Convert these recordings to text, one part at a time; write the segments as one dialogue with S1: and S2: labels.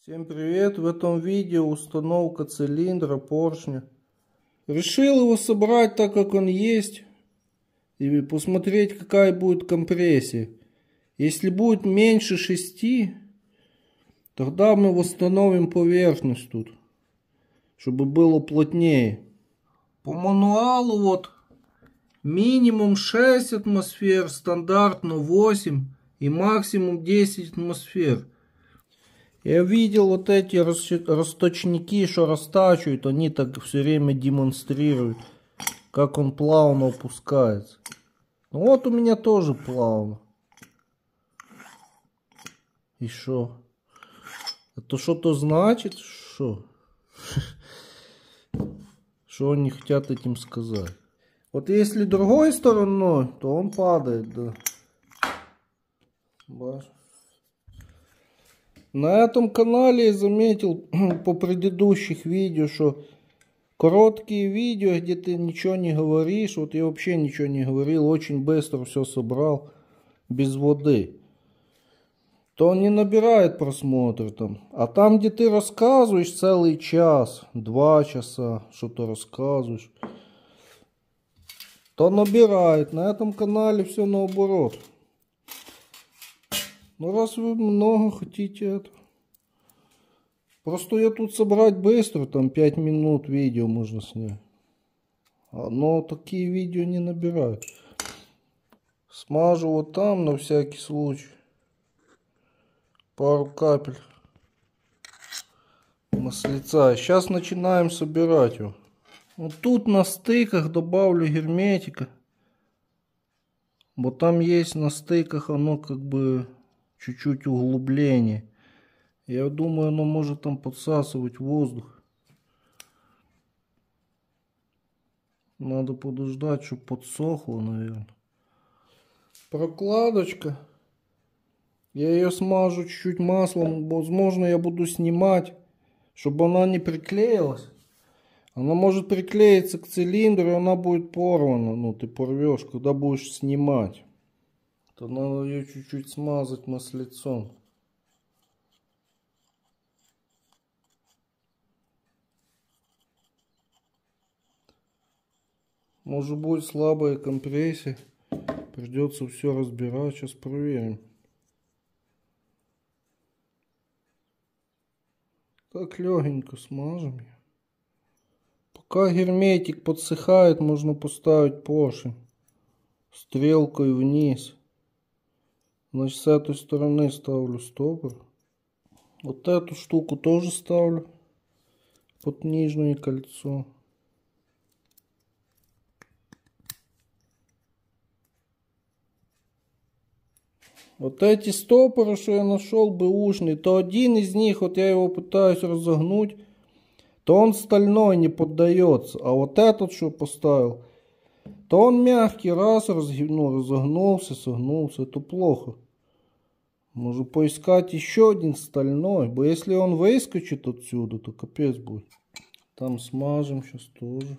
S1: Всем привет! В этом видео установка цилиндра поршня. Решил его собрать так, как он есть, и посмотреть, какая будет компрессия. Если будет меньше 6, тогда мы восстановим поверхность тут, чтобы было плотнее. По мануалу вот минимум 6 атмосфер, стандартно 8 и максимум 10 атмосфер. Я видел вот эти расточники, что растачивают, они так все время демонстрируют, как он плавно опускается. Ну вот у меня тоже плавно. И что? Это что-то значит? Что? Что они хотят этим сказать? Вот если другой стороной, то он падает, да. На этом канале я заметил по предыдущих видео, что короткие видео, где ты ничего не говоришь, вот я вообще ничего не говорил, очень быстро все собрал, без воды, то он не набирает просмотры там. А там, где ты рассказываешь целый час, 2 часа, что-то рассказываешь, то набирает. На этом канале все наоборот. Ну раз вы много хотите это. Просто я тут собрать быстро, там 5 минут видео можно снять. Но такие видео не набирают. Смажу вот там на всякий случай. Пару капель маслица. Сейчас начинаем собирать его. Вот тут на стыках добавлю герметика. Вот там есть на стыках оно как бы чуть-чуть углубление. Я думаю, оно может там подсасывать воздух. Надо подождать, чтобы подсохло, наверное. Прокладочка. Я ее смажу чуть-чуть маслом. Возможно, я буду снимать, чтобы она не приклеилась. Она может приклеиться к цилиндру, и она будет порвана. Ну, ты порвешь, когда будешь снимать. То надо ее чуть-чуть смазать маслицом. Может будет слабая компрессия. Придется все разбирать. Сейчас проверим. Так легенько смажем ее. Пока герметик подсыхает, можно поставить поршень стрелкой вниз. Значит, с этой стороны ставлю стопор. Вот эту штуку тоже ставлю под нижнее кольцо. Вот эти стопоры, что я нашел бэушные, то один из них, вот я его пытаюсь разогнуть, то он стальной, не поддается. А вот этот, что поставил, то он мягкий, раз разогнулся, согнулся. Это плохо. Можно поискать еще один стальной. Бо если он выскочит отсюда, то капец будет. Там смажем сейчас тоже.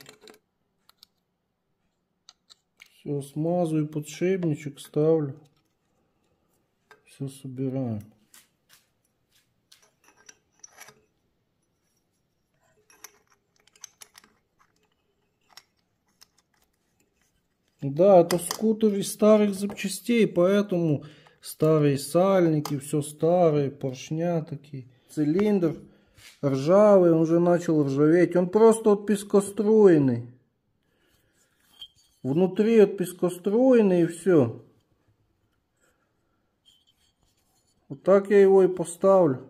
S1: Все, смазываю подшипничек, ставлю. Все собираем. Да, это скутер из старых запчастей, поэтому старые сальники, все старые, поршня такие. Цилиндр ржавый, он уже начал ржаветь. Он просто от пескоструйный. Внутри от пескоструйный и все. Вот так я его и поставлю.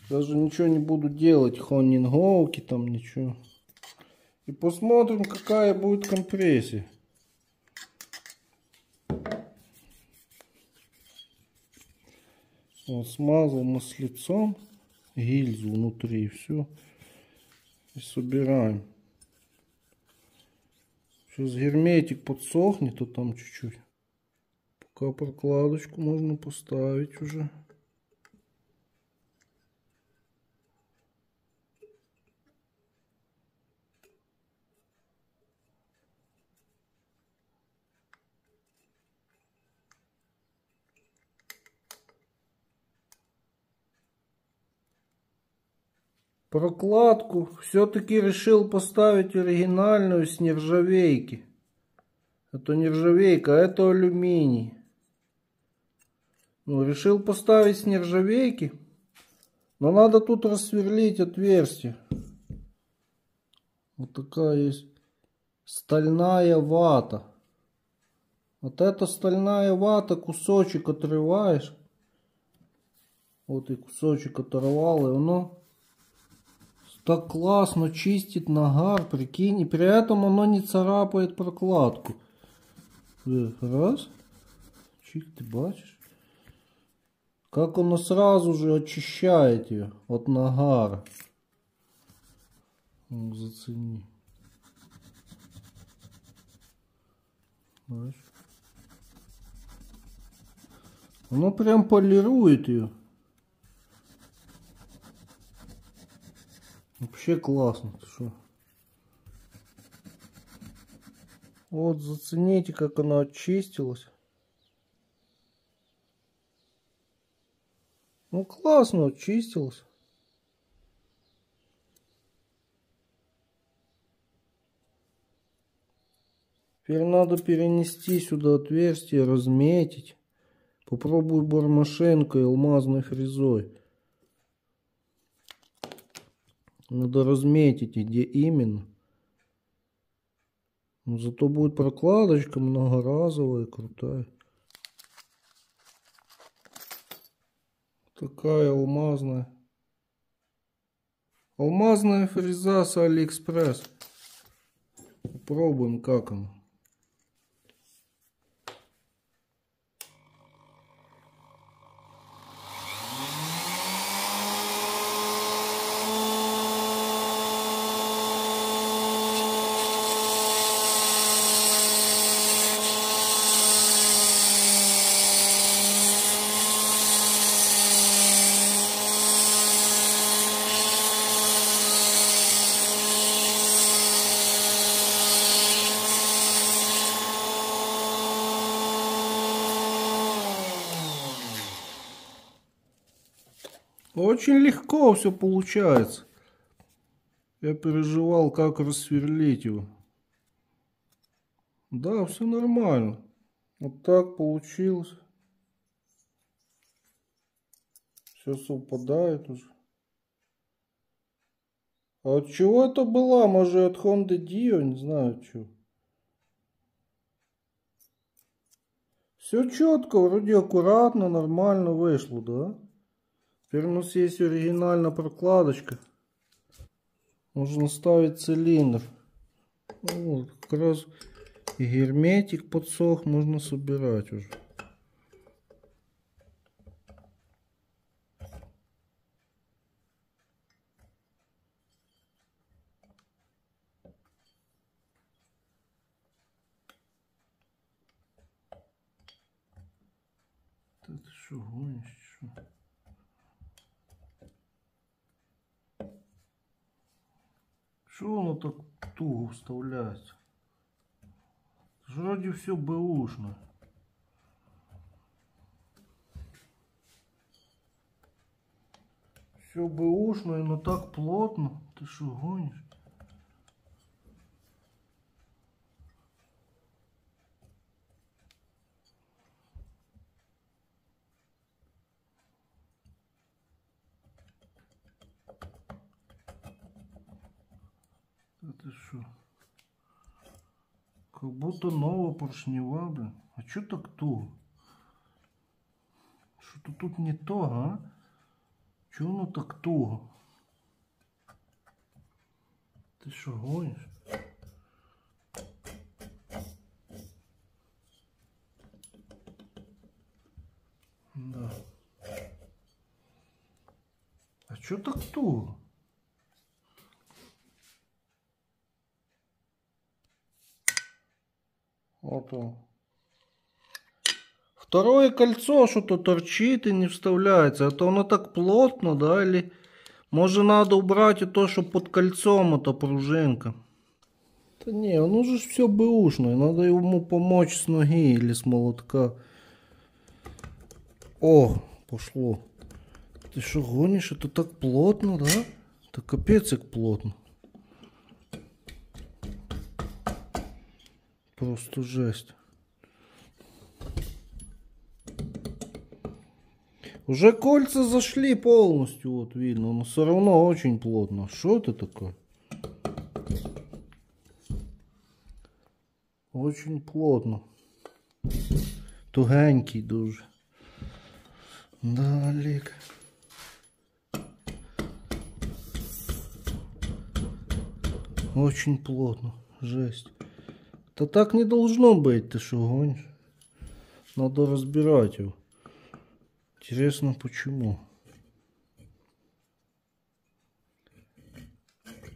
S1: Даже ничего не буду делать, хоннинговки там ничего. И посмотрим, какая будет компрессия. Вот, смазал маслицом гильзу внутри, все. И собираем. Сейчас герметик подсохнет, то там чуть-чуть. Пока прокладочку можно поставить уже. прокладку все-таки решил поставить оригинальную с нержавейки. Это нержавейка, а это алюминий. Ну, решил поставить с нержавейки. Но надо тут рассверлить отверстие. Вот такая есть стальная вата. Вот эта стальная вата, кусочек отрываешь. Вот и кусочек оторвал, и оно так классно чистит нагар, прикинь. И при этом оно не царапает прокладку. Раз. Чик, ты бачишь? Как оно сразу же очищает ее от нагара. Ну, зацени. Бачишь? Оно прям полирует ее. Вообще классно. Ты шо? Вот зацените, как она очистилась. Ну классно очистилась. Теперь надо перенести сюда отверстие, разметить. Попробую бормашинкой, алмазной фрезой. Надо разметить, где именно. Но зато будет прокладочка многоразовая, крутая. Такая алмазная. Алмазная фреза с Алиэкспресс. Попробуем, как она. Очень легко все получается. Я переживал, как рассверлить его. Да, все нормально. Вот так получилось. Все совпадает уже. А от чего это была? Может, от Honda Dio? Не знаю, что. Все четко, вроде аккуратно, нормально вышло, да? Теперь у нас есть оригинальная прокладочка. Можно ставить цилиндр. Вот, как раз и герметик подсох, можно собирать уже. Ты что гонишь? Шо? Что оно так туго вставляется? Вроде все бэушно. Все бэушно, но так плотно. Ты что гонишь? Это что? Как будто новая поршнева, блин. А что так туго? Что-то тут не то, а? Чего оно так туго? Ты что гонишь? Да. А что так туго? Вот он. Второе кольцо что-то торчит и не вставляется. Это оно так плотно, да? Или может надо убрать и то, что под кольцом эта пружинка? Да не, он уже все бэушное. Надо ему помочь с ноги или с молотка. О, пошло. Ты что гонишь? Это так плотно, да? Это капец как плотно. Просто жесть. Уже кольца зашли полностью, вот видно, но все равно очень плотно. Что это такое? Очень плотно. Тугенький дуже. Далік. Очень плотно. Жесть. Да так не должно быть, ты что гонишь? Надо разбирать его. Интересно, почему?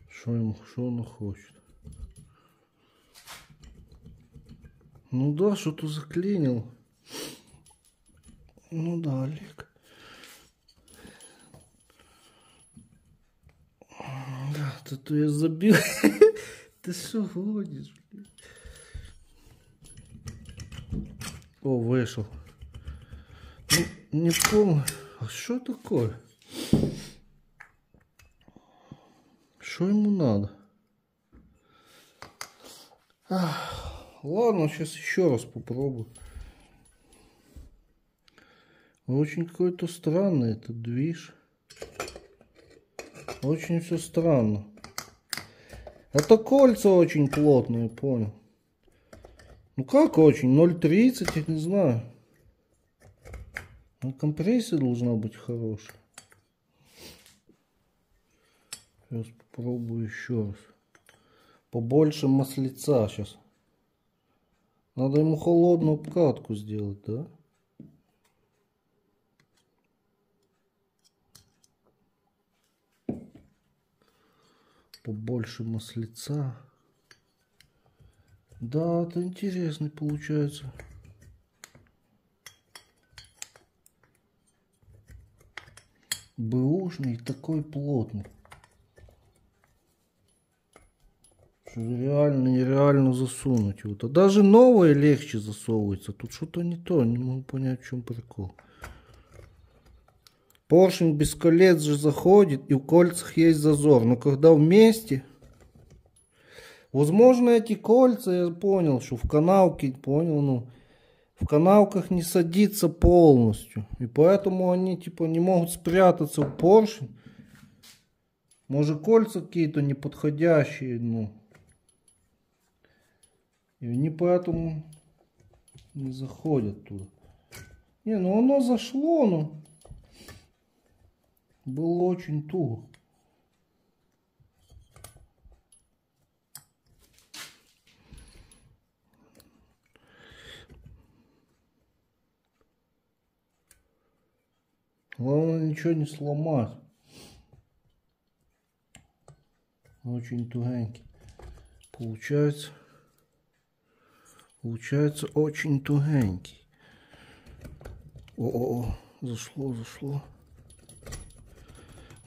S1: Что он хочет? Ну да, что-то заклинил. Ну да, Олег. Да, то я забил. Ты что гонишь? О, вышел. Ну, не помню. А что такое? Что ему надо? Ладно, сейчас еще раз попробую. Очень какой-то странный этот движ. Очень все странно. Это кольца очень плотные, понял. Ну как очень? 0,30, я не знаю. Но компрессия должна быть хорошая. Сейчас попробую еще раз. Побольше маслица сейчас. Надо ему холодную обкатку сделать, да? Побольше маслица. Да, это интересный получается. Бэушный такой плотный. Что реально нереально засунуть его. А даже новое легче засовывается. Тут что-то не то. Не могу понять, в чем прикол. Поршень без колец же заходит, и в кольцах есть зазор. Но когда вместе... Возможно, эти кольца, я понял, что в канавке, понял, ну, в канавках не садится полностью. И поэтому они, типа, не могут спрятаться в поршень. Может, кольца какие-то неподходящие, ну. И они поэтому не заходят туда. Не, ну оно зашло, но было очень туго. Главное ничего не сломать. Очень тугенький. Получается очень тугенький. О, зашло.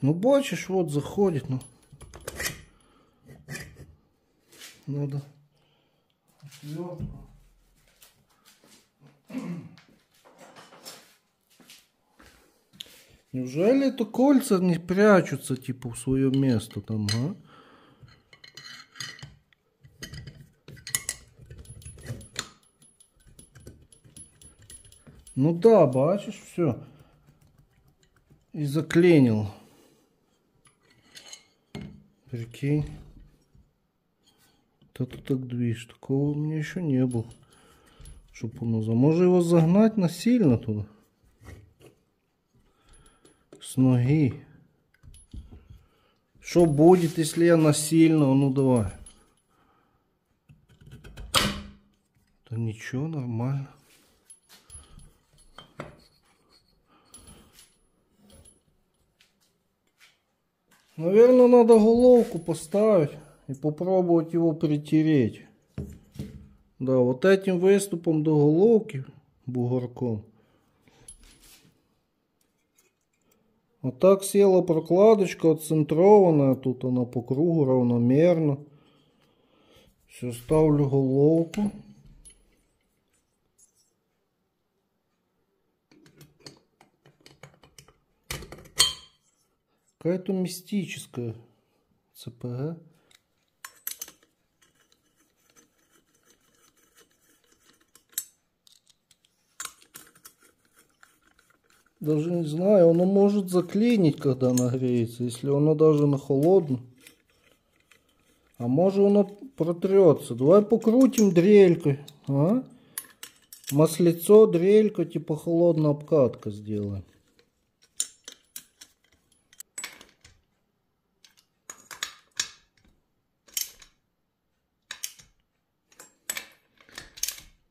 S1: Ну бачишь, вот заходит, ну. Надо. Неужели это кольца не прячутся, типа, в свое место там, а? Ну да, бачишь, все. И заклинил. Прикинь. Это так движ. Такого у меня еще не было. Чтоб он... Может его загнать насильно туда? С ноги. Что будет, если я насильно? Ну давай. Да ничего, нормально. Наверное, надо головку поставить и попробовать его притереть. Да, вот этим выступом до головки, бугорком. Вот так села прокладочка отцентрованная, тут она по кругу равномерно. Все, ставлю головку. Какая-то мистическая ЦПГ. Даже не знаю, оно может заклинить, когда нагреется, если оно даже на холодном. А может оно протрется. Давай покрутим дрелькой. А? Маслицо, дрелька, типа холодная обкатка сделаем.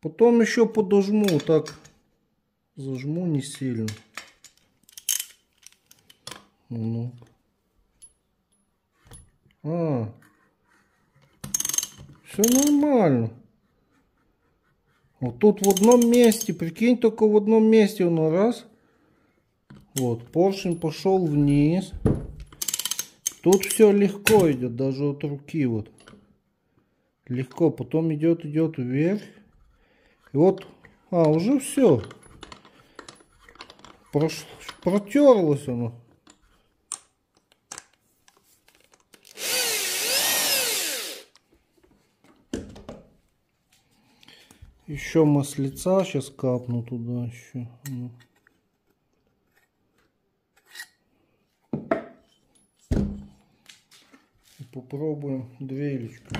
S1: Потом еще подожму, так зажму не сильно. Ну. Все нормально. Вот тут в одном месте, прикинь, только в одном месте оно раз. Вот, поршень пошел вниз. Тут все легко идет, даже от руки вот. Легко, потом идет вверх. И вот, уже все. Протерлось оно. Еще маслица сейчас капну туда еще. И попробуем дрелечку.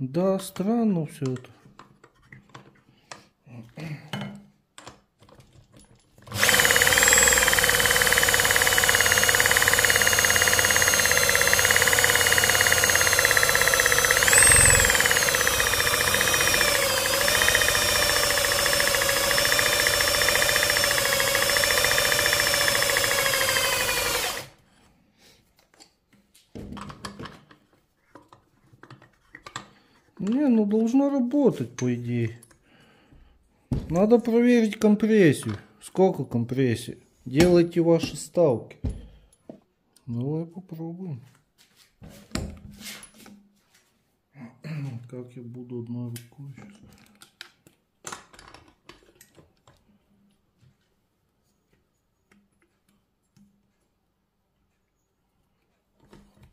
S1: Да, странно все это. Не, ну должно работать, по идее. Надо проверить компрессию. Сколько компрессии? Делайте ваши ставки. Давай попробуем. Как я буду одной рукой сейчас.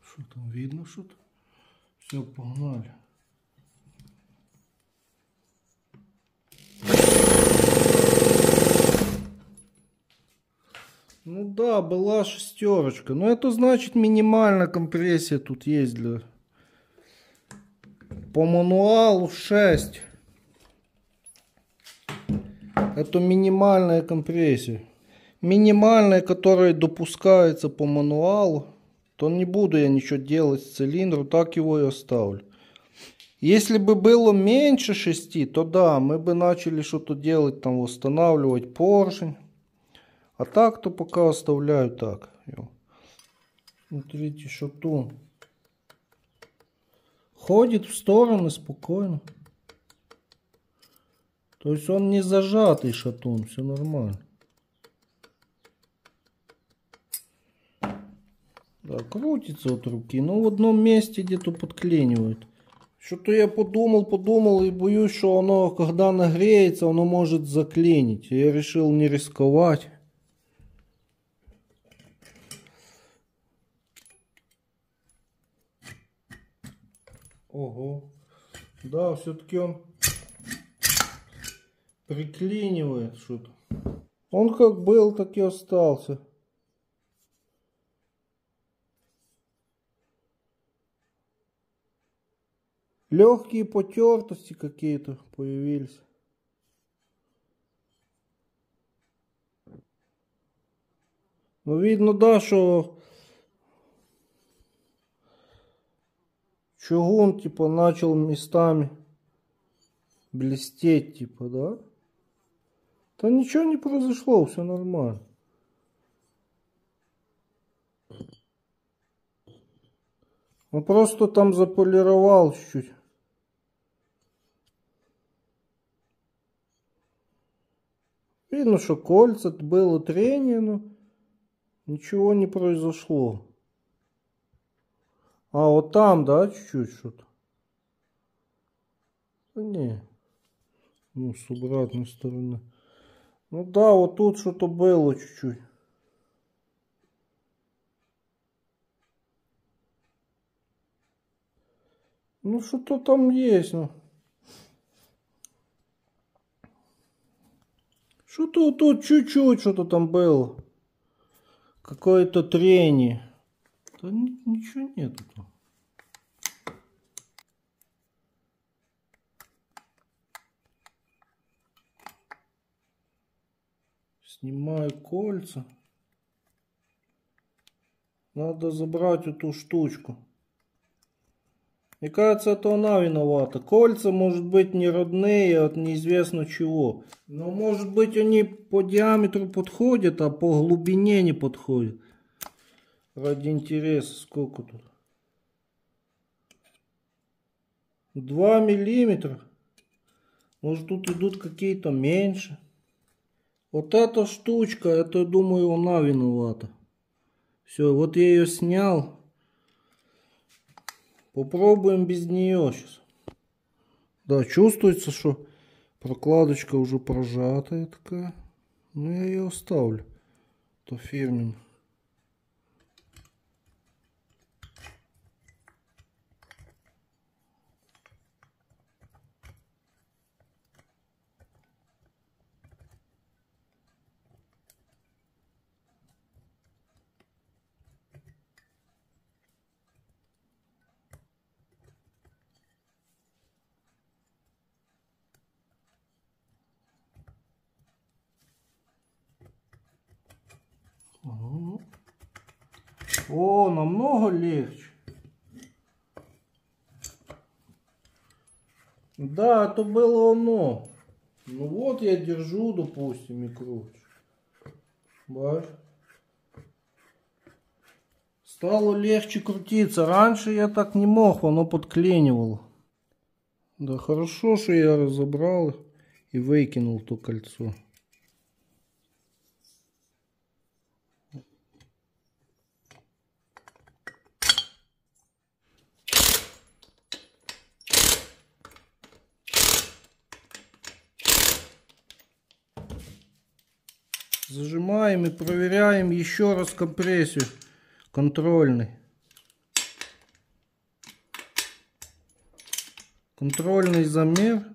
S1: Что там видно что-то? Все, погнали. Ну да, была шестерочка. Но это значит минимальная компрессия тут есть для... По мануалу 6. Это минимальная компрессия. Минимальная, которая допускается по мануалу. То не буду я ничего делать с цилиндром, так его и оставлю. Если бы было меньше 6, то да, мы бы начали что-то делать, там восстанавливать поршень. А так, то пока оставляю так. Смотрите, шатун. Ходит в стороны спокойно. То есть он не зажатый шатун, все нормально. Да, крутится от руки, но в одном месте где-то подклинивает. Что-то я подумал и боюсь, что оно, когда нагреется, оно может заклинить. Я решил не рисковать. Ого. Да, все-таки он приклинивает что-то. Он как был, так и остался. Легкие потертости какие-то появились. Ну, видно, да, что чугун, типа, начал местами блестеть, типа, да? Да ничего не произошло, все нормально. Он просто там заполировал чуть-чуть. Видно, что кольца, было трение, но Ничего не произошло. А, вот там, да, чуть-чуть что-то? Да не. Ну, с обратной стороны. Ну да, вот тут что-то было чуть-чуть. Ну, что-то там есть, ну. Что-то вот тут чуть-чуть что-то там было. Какое-то трение. Да ничего нету там. Снимаю кольца. Надо забрать эту штучку. Мне кажется, это она виновата. Кольца, может быть, не родные от неизвестно чего. Но, может быть, они по диаметру подходят, а по глубине не подходят. Ради интереса, сколько тут? 2 миллиметра. Может, тут идут какие-то меньше. Вот эта штучка, это, я думаю, она виновата. Все, вот я ее снял. Попробуем без нее сейчас. Да, чувствуется, что прокладочка уже прожатая такая. Ну, я ее оставлю. То фирменную. О, намного легче. Да, это было оно. Ну вот я держу, допустим, и кручу. Бачишь? Стало легче крутиться. Раньше я так не мог, оно подклинивало. Да хорошо, что я разобрал и выкинул то кольцо. Зажимаем и проверяем еще раз компрессию. Контрольный. Контрольный замер.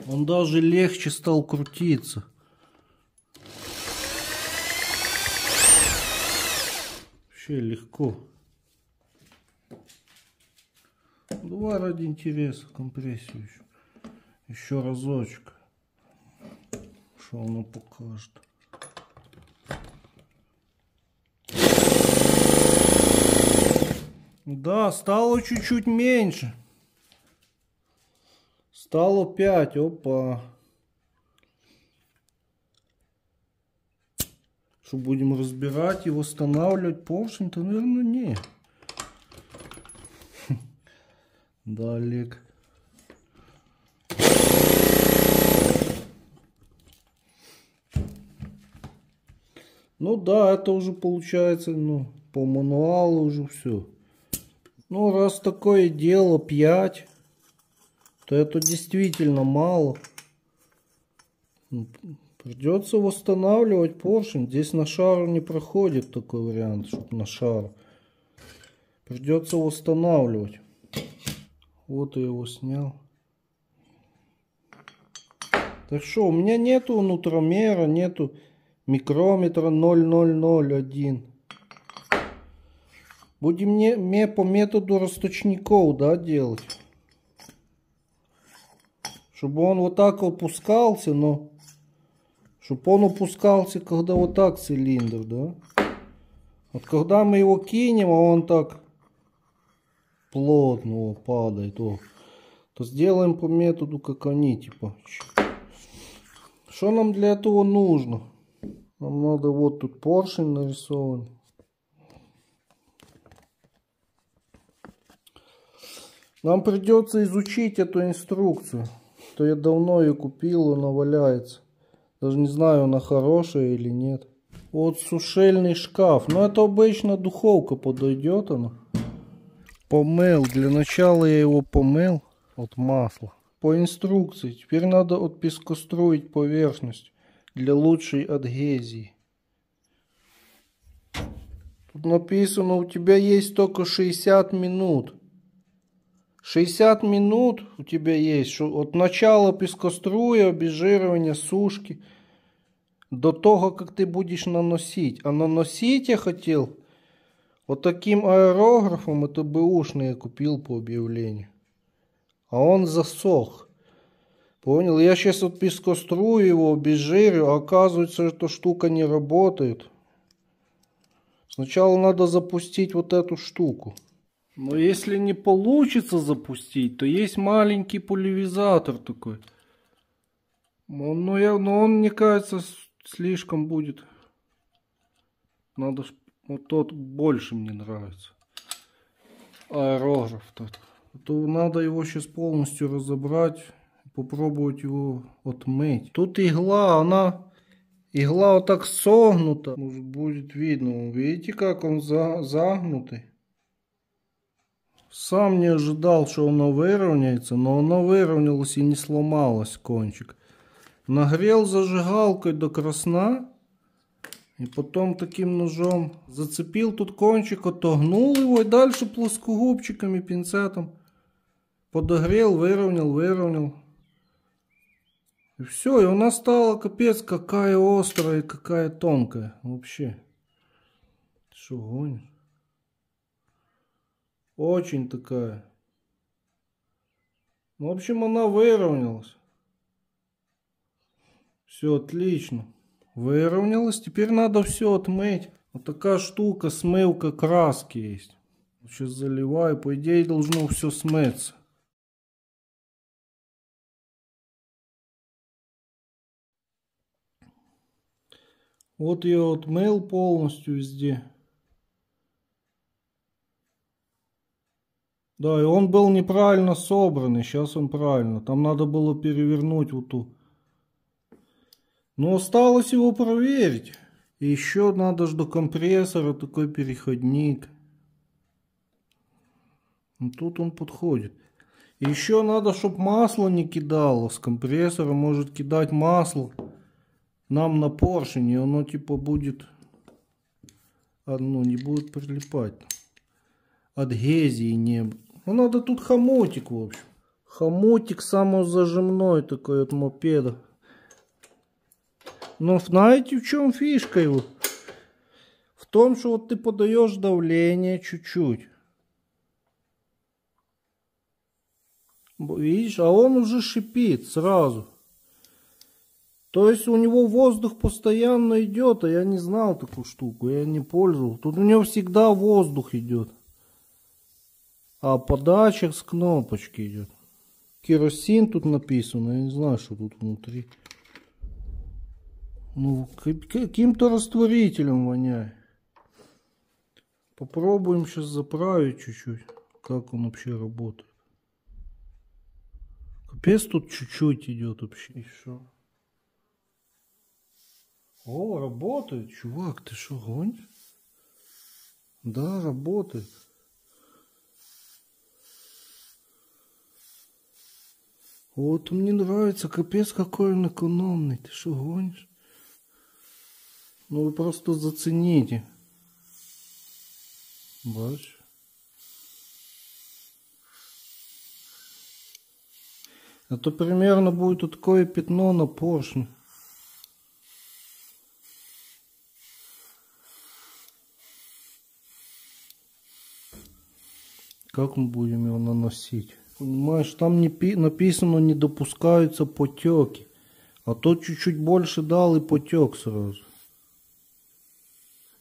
S1: Он даже легче стал крутиться. Вообще легко. Давай ради интереса компрессию еще. Еще разочек. Что оно покажет. Да, стало чуть-чуть меньше. Стало 5. Опа. Что, будем разбирать и восстанавливать поршень-то, наверное, не. Да, Олег. Ну да, это уже получается, ну, по мануалу уже все. Ну, раз такое дело 5, то это действительно мало. Придется восстанавливать поршень. Здесь на шару не проходит такой вариант, чтобы на шар. Придется восстанавливать. Вот я его снял. Так что, у меня нету нутромера, нету микрометра 0,001. Будем по методу росточников, да, делать. Чтобы он вот так опускался, но... Чтобы он опускался, когда вот так цилиндр, да. Вот когда мы его кинем, а он так плотно падает, то сделаем по методу, как они, типа. Что нам для этого нужно? Нам надо, вот тут поршень нарисован. Нам придется изучить эту инструкцию. То я давно ее купил, она валяется. Даже не знаю, она хорошая или нет. Вот сушильный шкаф. Но это обычно духовка подойдет она. Помыл. Для начала я его помыл от масла. По инструкции. Теперь надо отпескоструить поверхность для лучшей адгезии. Тут написано, у тебя есть только 60 минут. 60 минут у тебя есть от начала пескоструя, обезжиривания, сушки до того, как ты будешь наносить. А наносить я хотел вот таким аэрографом, это бэушный я купил по объявлению. А он засох. Понял? Я сейчас вот пескострую его, обезжирю, а оказывается, эта штука не работает. Сначала надо запустить вот эту штуку. Но если не получится запустить, то есть маленький пульверизатор такой. Но он, мне кажется, слишком будет. Надо, вот тот больше мне нравится. Аэрограф тот. То надо его сейчас полностью разобрать. Попробовать его отмыть. Тут игла вот так согнута. Может, будет видно. Видите, как он загнутый? Сам не ожидал, что оно выровняется, но оно выровнялось и не сломалось кончик. Нагрел зажигалкой до красна. И потом таким ножом зацепил тут кончик, отогнул его и дальше плоскогубчиками, пинцетом подогрел, выровнял. И все, и она стала капец какая острая и какая тонкая вообще. Что гонишь? Очень такая. В общем, она выровнялась. Все отлично. Выровнялась. Теперь надо все отмыть. Вот такая штука, смывка краски есть. Сейчас заливаю. По идее должно все смыться. Вот я отмыл полностью везде. Да, и он был неправильно собранный. Сейчас он правильно. Там надо было перевернуть вот ту. Но осталось его проверить. И еще надо же до компрессора такой переходник. Ну, тут он подходит. И еще надо, чтобы масло не кидало. С компрессора может кидать масло нам на поршень. И оно типа будет... Одно не будет прилипать. Адгезии не будет. Ну, надо тут хомутик, в общем. Хомутик самозажимной такой от мопеда. Но знаете, в чем фишка его? В том, что вот ты подаешь давление чуть-чуть. Видишь, а он уже шипит сразу. То есть у него воздух постоянно идет, а я не знал такую штуку, я не пользовал. Тут у него всегда воздух идет. А подача с кнопочки идет. Керосин тут написано, я не знаю, что тут внутри. Ну, каким-то растворителем воняет. Попробуем сейчас заправить чуть-чуть, как он вообще работает. Капец, тут чуть-чуть идет вообще. И все. О, работает, чувак, ты что, гонишь? Да, работает. Вот мне нравится, капец, какой он экономный. Ты что, гонишь? Ну вы просто зацените. Бачишь? А то примерно будет вот такое пятно на поршне. Как мы будем его наносить? Понимаешь, там написано, не допускаются потеки. А то чуть-чуть больше дал и потек сразу.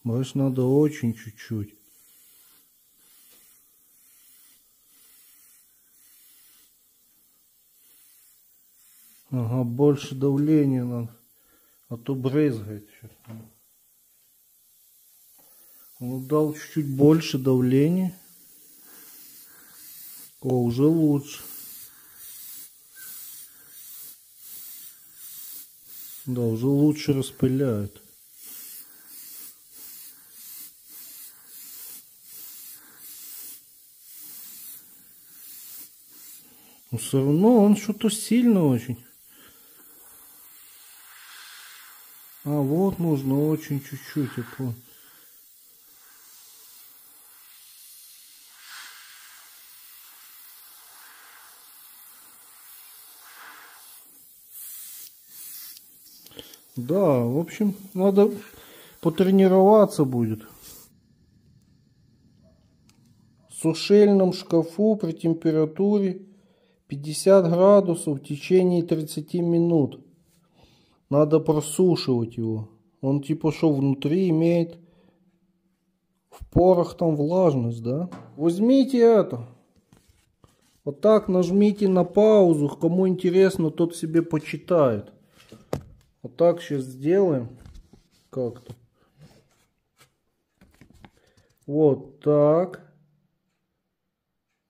S1: Знаешь, надо очень чуть-чуть. Ага, больше давления надо. А то брызгает сейчас. Он дал чуть-чуть больше давления. О, уже лучше. Да, уже лучше распыляет. Но все равно он что-то сильно очень. А вот нужно очень чуть-чуть, я понял. Да, в общем, надо потренироваться будет. В сушильном шкафу при температуре 50 градусов в течение 30 минут. Надо просушивать его. Он типа что внутри имеет в порах там влажность, да? Возьмите это. Вот так нажмите на паузу. Кому интересно, тот себе почитает. Вот так сейчас сделаем. Как-то. Вот так.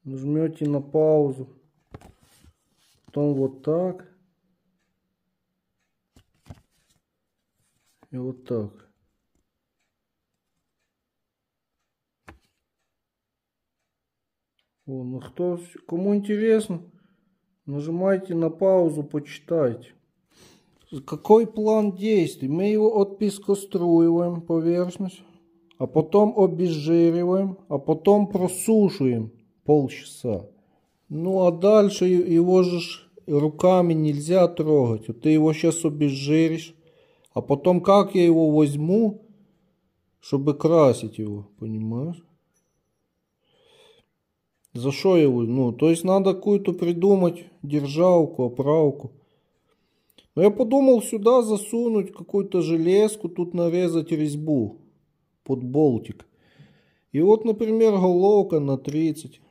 S1: Нажмете на паузу. Потом вот так. И вот так. О, ну кому интересно, нажимайте на паузу, почитайте. Какой план действий? Мы его отпескоструиваем поверхность, а потом обезжириваем, а потом просушиваем полчаса. Ну а дальше его же руками нельзя трогать. Вот ты его сейчас обезжиришь, а потом как я его возьму, чтобы красить его, понимаешь? За что его? Ну, то есть надо какую-то придумать держалку, оправку. Но я подумал сюда засунуть какую-то железку, тут нарезать резьбу под болтик. И вот, например, головка на 30.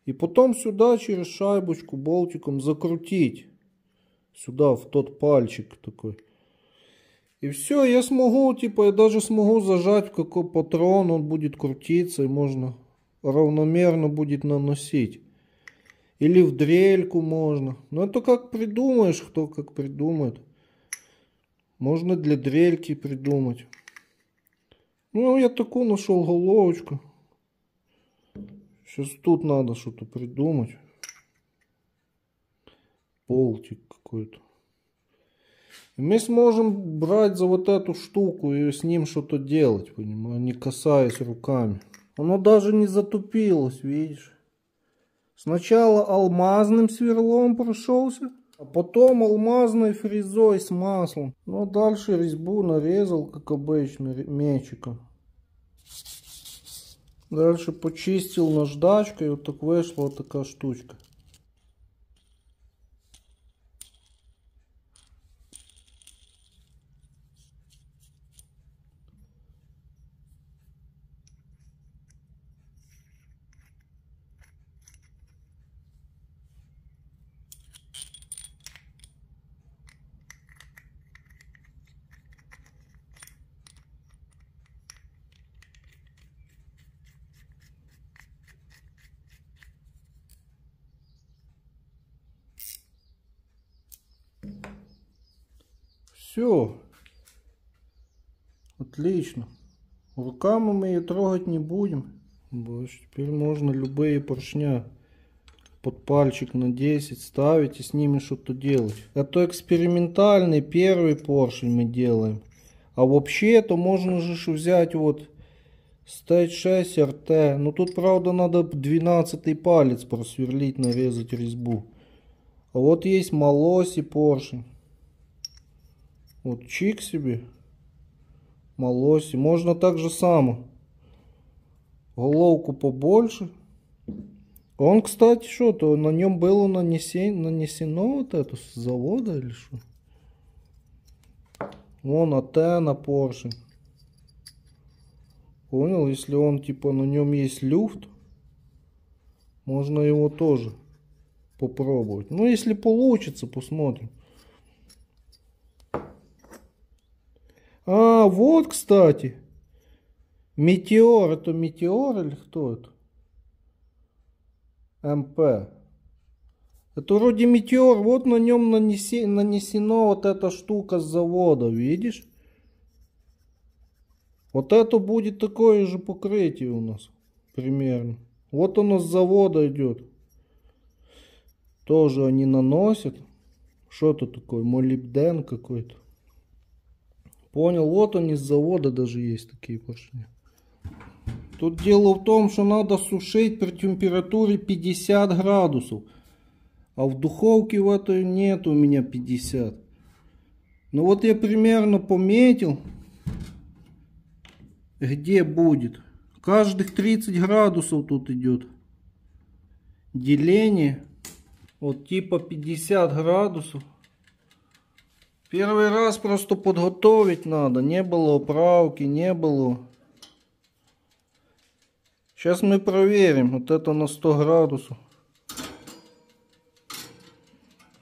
S1: И потом сюда через шайбочку болтиком закрутить. Сюда, в тот пальчик такой. И все, я смогу, типа, я даже смогу зажать в какой патрон, он будет крутиться, и можно равномерно будет наносить. Или в дрельку можно. Но это как придумаешь, кто как придумает. Можно для дрельки придумать. Ну, я такую нашел головочку. Сейчас тут надо что-то придумать. Болтик какой-то. И мы сможем брать за вот эту штуку и с ним что-то делать, понимаешь, не касаясь руками. Оно даже не затупилось, видишь. Сначала алмазным сверлом прошелся, а потом алмазной фрезой с маслом. Ну, дальше резьбу нарезал, как обычно, мечиком. Дальше почистил наждачкой, и вот так вышла вот такая штучка. Все. Отлично. Руками мы ее трогать не будем. Больше теперь можно любые поршня под пальчик на 10 ставить и с ними что-то делать. Это экспериментальный первый поршень мы делаем. А вообще-то можно же взять вот Stage 6 RT. Но тут, правда, надо 12-й палец просверлить, нарезать резьбу. А вот есть Молоси поршень. Вот чик себе. Молоси. Можно так же само. Головку побольше. Он, кстати, что-то на нем было нанесено вот это с завода или что? Вон Атена поршень. Понял? Если он типа на нем есть люфт, можно его тоже попробовать. Ну, если получится, посмотрим. А, вот, кстати. Метеор. Это Метеор или кто это? МП. Это вроде Метеор. Вот на нем нанесено вот эта штука с завода. Видишь? Вот это будет такое же покрытие у нас. Примерно. Вот оно с завода идет. Тоже они наносят. Что это такое? Молибден какой-то. Понял, вот они с завода даже есть такие поршни. Тут дело в том, что надо сушить при температуре 50 градусов. А в духовке в этой нет у меня 50. Ну вот я примерно пометил, где будет. Каждых 30 градусов тут идет деление. Вот типа 50 градусов. Первый раз просто подготовить надо. Не было оправки, не было. Сейчас мы проверим. Вот это на 100 градусов.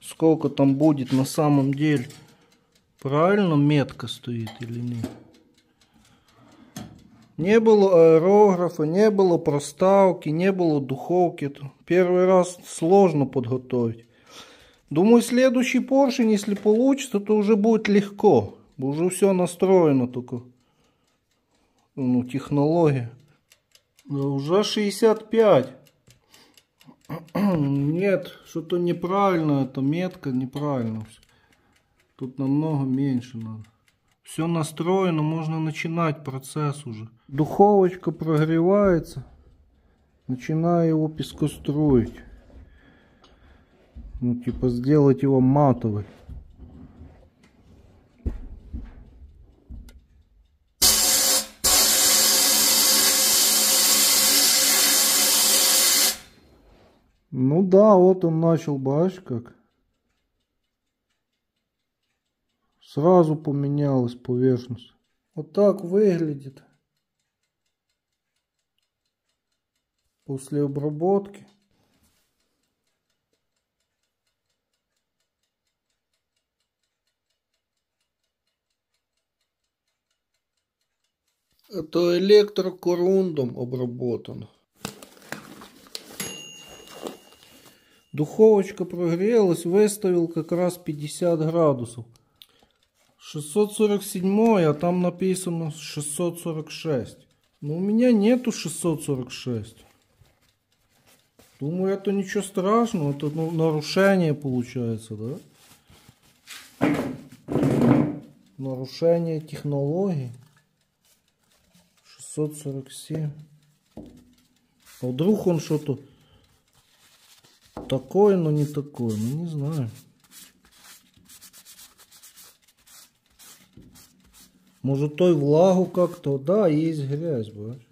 S1: Сколько там будет на самом деле. Правильно метка стоит или нет? Не было аэрографа, не было проставки, не было духовки. Первый раз сложно подготовить. Думаю, следующий поршень, если получится, то уже будет легко. Уже все настроено только. Ну, технология. Да, уже 65. Нет, что-то неправильно, эта метка неправильно. Тут намного меньше надо. Все настроено, можно начинать процесс уже. Духовочка прогревается. Начинаю его пескоструить. Ну, типа сделать его матовый. Ну да, вот он начал, бачишь как. Сразу поменялась поверхность. Вот так выглядит после обработки. Это электрокорундом обработано. Духовочка прогрелась, выставил как раз 50 градусов. 647, а там написано 646. Но у меня нету 646. Думаю, это ничего страшного, это нарушение получается, да? Нарушение технологий. 647. А вдруг он что-то такое, но не такое, ну не знаю. Может, той влагу как-то, да, есть грязь, бачишь.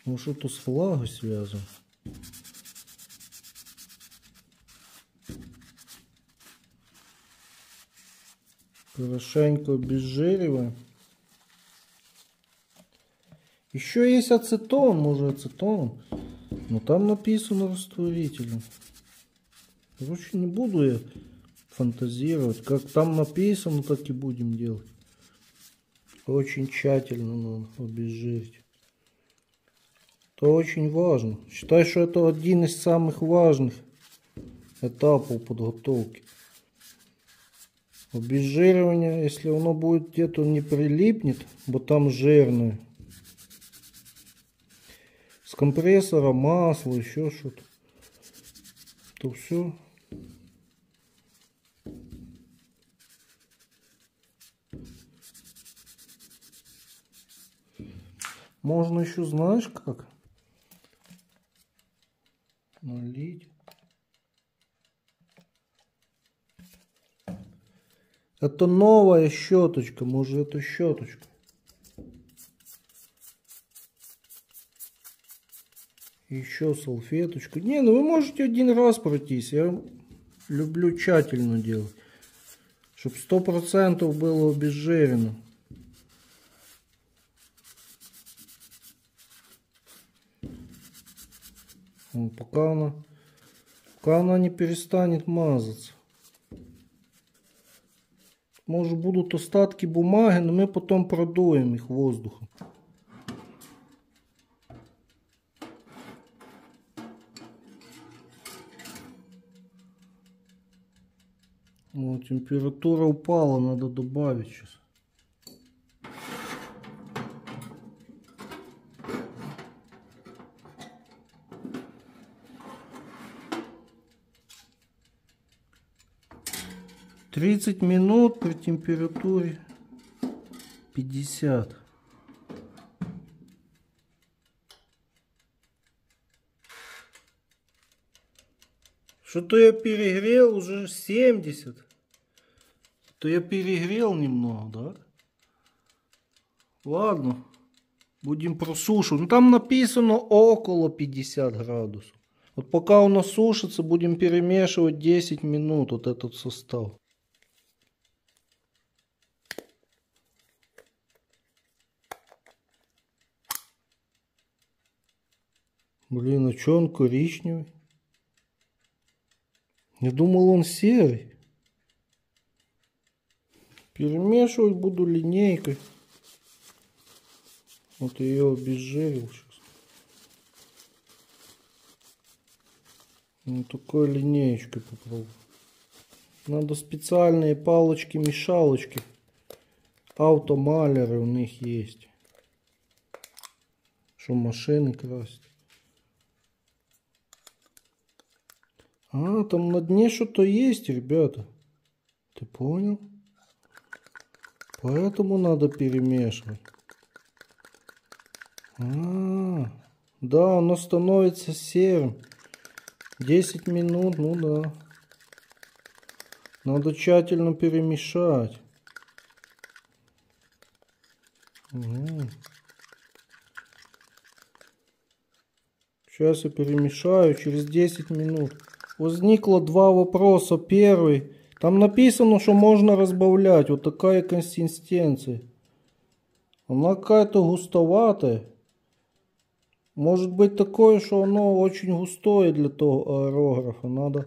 S1: Ну что-то с влагой связано. Хорошенько обезжириваем. Еще есть ацетон, может ацетоном. Но там написано растворителем. Короче, не буду я фантазировать. Как там написано, так и будем делать. Очень тщательно надо обезжирить. Это очень важно. Считаю, что это один из самых важных этапов подготовки. Обезжиривание, если оно будет где-то не прилипнет, бо там жирное. С компрессора масло, еще что-то. То все. Можно еще, знаешь как? Налить. Это новая щеточка, может это щеточка. Еще салфеточку. Не, ну вы можете один раз пройтись. Я люблю тщательно делать. Чтобы 100% было обезжирено. Пока она не перестанет мазаться. Может будут остатки бумаги, но мы потом продуем их воздухом. Вот, температура упала, надо добавить сейчас. 30 минут при температуре 50. Что-то я перегрел уже 70. То я перегрел немного, да? Ладно. Будем просушивать. Ну, там написано около 50 градусов. Вот пока он насушится, будем перемешивать 10 минут вот этот состав. Блин, а что он коричневый? Я думал, он серый. Перемешивать буду линейкой. Вот я ее обезжирил сейчас. Ну, такой линеечкой попробую. Надо специальные палочки-мешалочки. Автомалеры у них есть. Что машины красить. А, там на дне что-то есть, ребята. Ты понял? Поэтому надо перемешивать. Да, оно становится серым. 10 минут, ну да. Надо тщательно перемешать. Угу. Сейчас я перемешаю через 10 минут. Возникло два вопроса. Первый. Там написано, что можно разбавлять. Вот такая консистенция. Она какая-то густоватая. Может быть такое, что оно очень густое для того аэрографа. Надо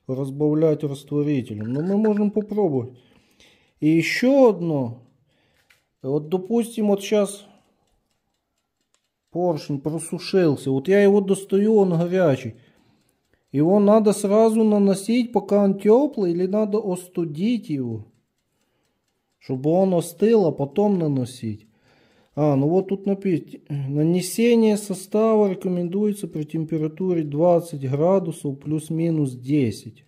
S1: разбавлять растворителем. Но мы можем попробовать. И еще одно. Вот допустим, вот сейчас поршень просушился. Вот я его достаю, он горячий. Его надо сразу наносить, пока он теплый, или надо остудить его, чтобы он остыл, а потом наносить. Ну вот тут написано, нанесение состава рекомендуется при температуре 20 градусов плюс-минус 10.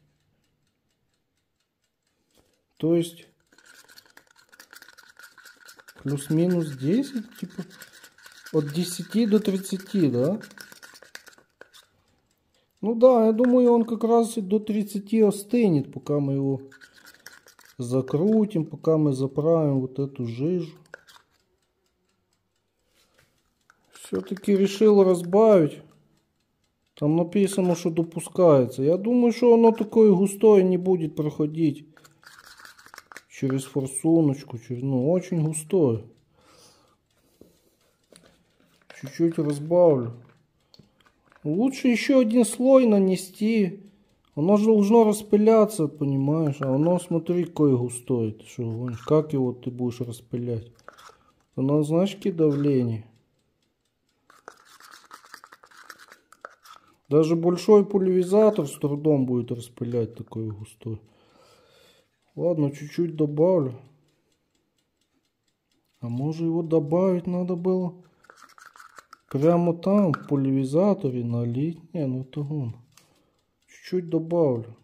S1: То есть плюс-минус 10, типа от 10 до 30, да? Ну да, я думаю, он как раз и до 30 остынет, пока мы его закрутим, пока мы заправим вот эту жижу. Все-таки решил разбавить. Там написано, что допускается. Я думаю, что оно такое густое не будет проходить через форсуночку. Ну, очень густое. Чуть-чуть разбавлю. Лучше еще один слой нанести. Оно же должно распыляться, понимаешь? А оно, смотри, какое густое. Ты что, гонишь? Как его ты будешь распылять? Оно, знаешь, какие давления? Даже большой пульверизатор с трудом будет распылять такой густой. Ладно, чуть-чуть добавлю. А может его добавить надо было прямо там, в пульверизаторе налить? Не, ну это он. Чуть-чуть добавлю.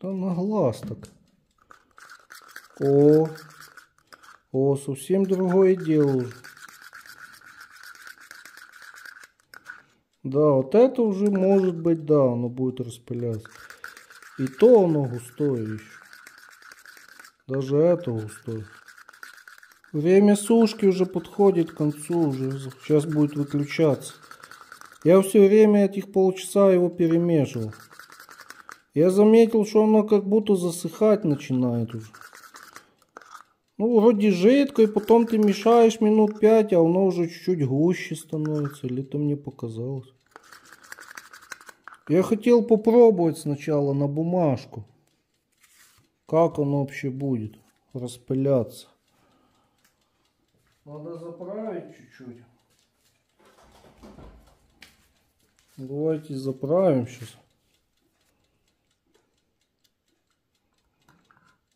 S1: Да на глаз так. О, совсем другое дело уже. Да, вот это уже может быть, да, оно будет распыляться. И то оно густое еще. Даже это густое. Время сушки уже подходит к концу, уже сейчас будет выключаться. Я все время этих полчаса его перемешивал. Я заметил, что оно как будто засыхать начинает уже. Ну, вроде жидко, и потом ты мешаешь минут 5, а оно уже чуть-чуть гуще становится. Или это мне показалось. Я хотел попробовать сначала на бумажку. Как оно вообще будет распыляться. Надо заправить чуть-чуть. Давайте заправим сейчас.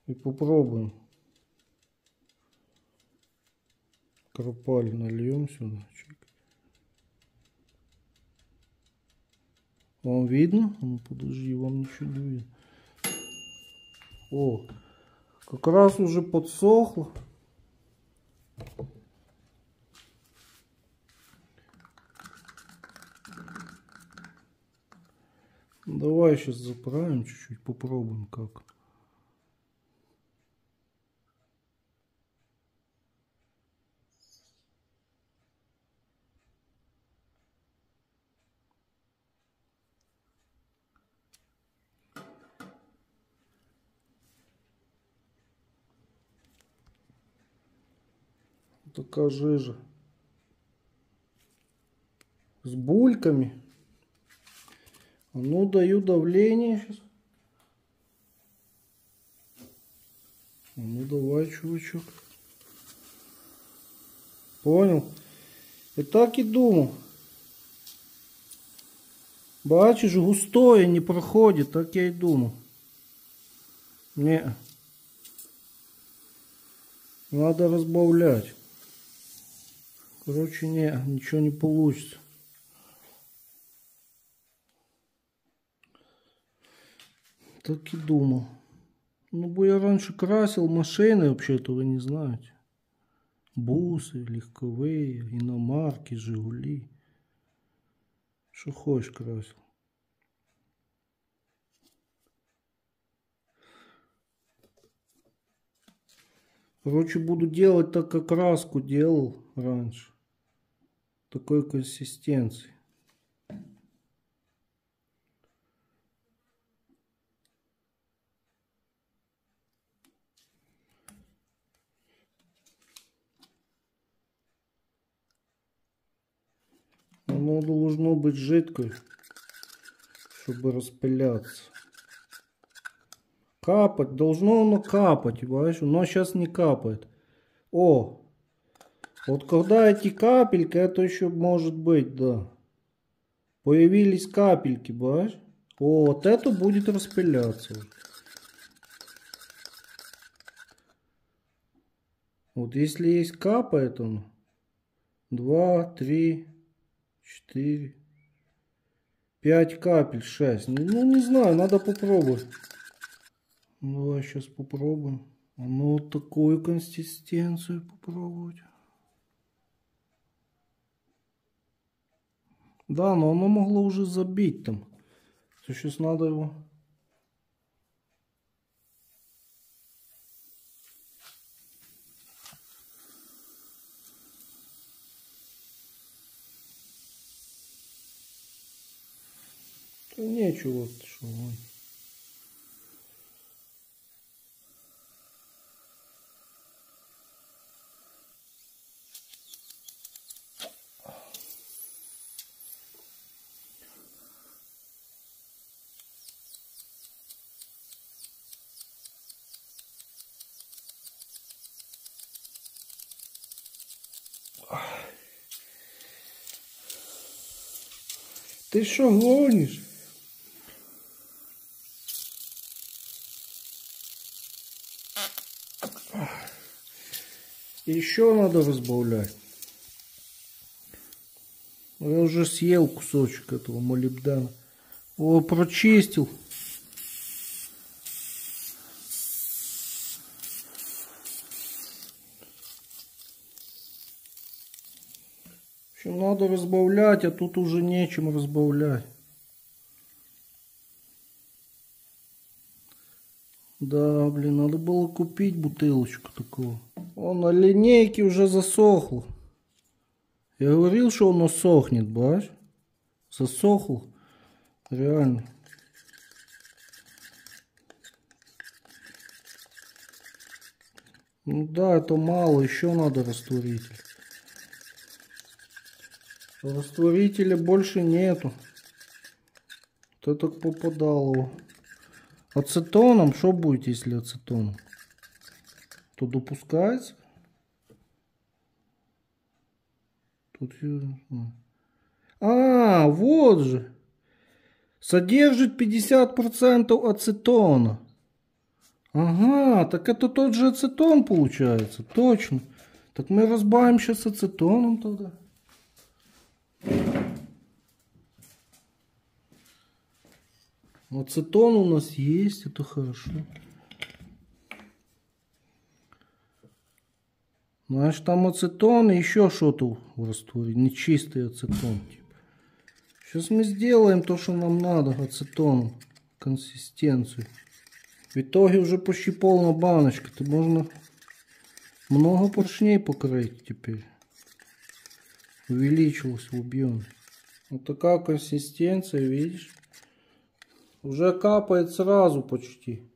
S1: И попробуем. Кропаль нальем сюда. Вам видно? Ну, подожди, вам ничего не видно. О, как раз уже подсохло. Давай сейчас заправим чуть-чуть, попробуем как. Такая жижа. С бульками. Ну, даю давление сейчас. Ну, давай, чувачок. Понял? И так и думал. Бачиш, густое не проходит, так я и думал. Не. Надо разбавлять. Короче, не, ничего не получится. Так и думал. Ну, бо я раньше красил машины, вообще-то вы не знаете. Бусы, легковые, иномарки, Жигули. Что хочешь красил. Короче, буду делать так, как краску делал раньше. Такой консистенции. Оно должно быть жидкой, чтобы распыляться. Капать, должно оно капать, понимаешь? Но сейчас не капает. О, вот когда эти капельки, это еще может быть, да. Появились капельки, понимаешь? О, вот это будет распыляться. Вот если есть капает он. 2, 3, 4, 5 капель, 6. Ну, не знаю, надо попробовать. Ну, давай сейчас попробуем. Ну, вот такую консистенцию попробовать. Да, но оно могло уже забить там. Сейчас надо его... Да нечего, что он... Ты что гонишь? Еще надо разбавлять. Я уже съел кусочек этого молибдена. О, прочистил. В общем, надо разбавлять, а тут уже нечем разбавлять. Да, блин, надо было купить бутылочку такого. Он на линейке уже засохло. Я говорил, что оно сохнет, бачишь? Засохло. Реально. Ну да, это мало, еще надо растворитель. Растворителя больше нету. То так попадало. Ацетоном, что будет, если ацетоном? То допускается? Тут... А, вот же. Содержит 50% ацетона. Ага, так это тот же ацетон получается. Точно. Так мы разбавим сейчас ацетоном тогда. Ацетон у нас есть, это хорошо. Знаешь, там ацетон и еще что-то в растворе. Нечистый ацетон. Типа. Сейчас мы сделаем то, что нам надо. Ацетоном. Консистенцию. В итоге уже почти полная баночка. То можно много поршней покрыть теперь. Увеличилось в объеме. Вот такая консистенция, видишь? Уже капает сразу почти.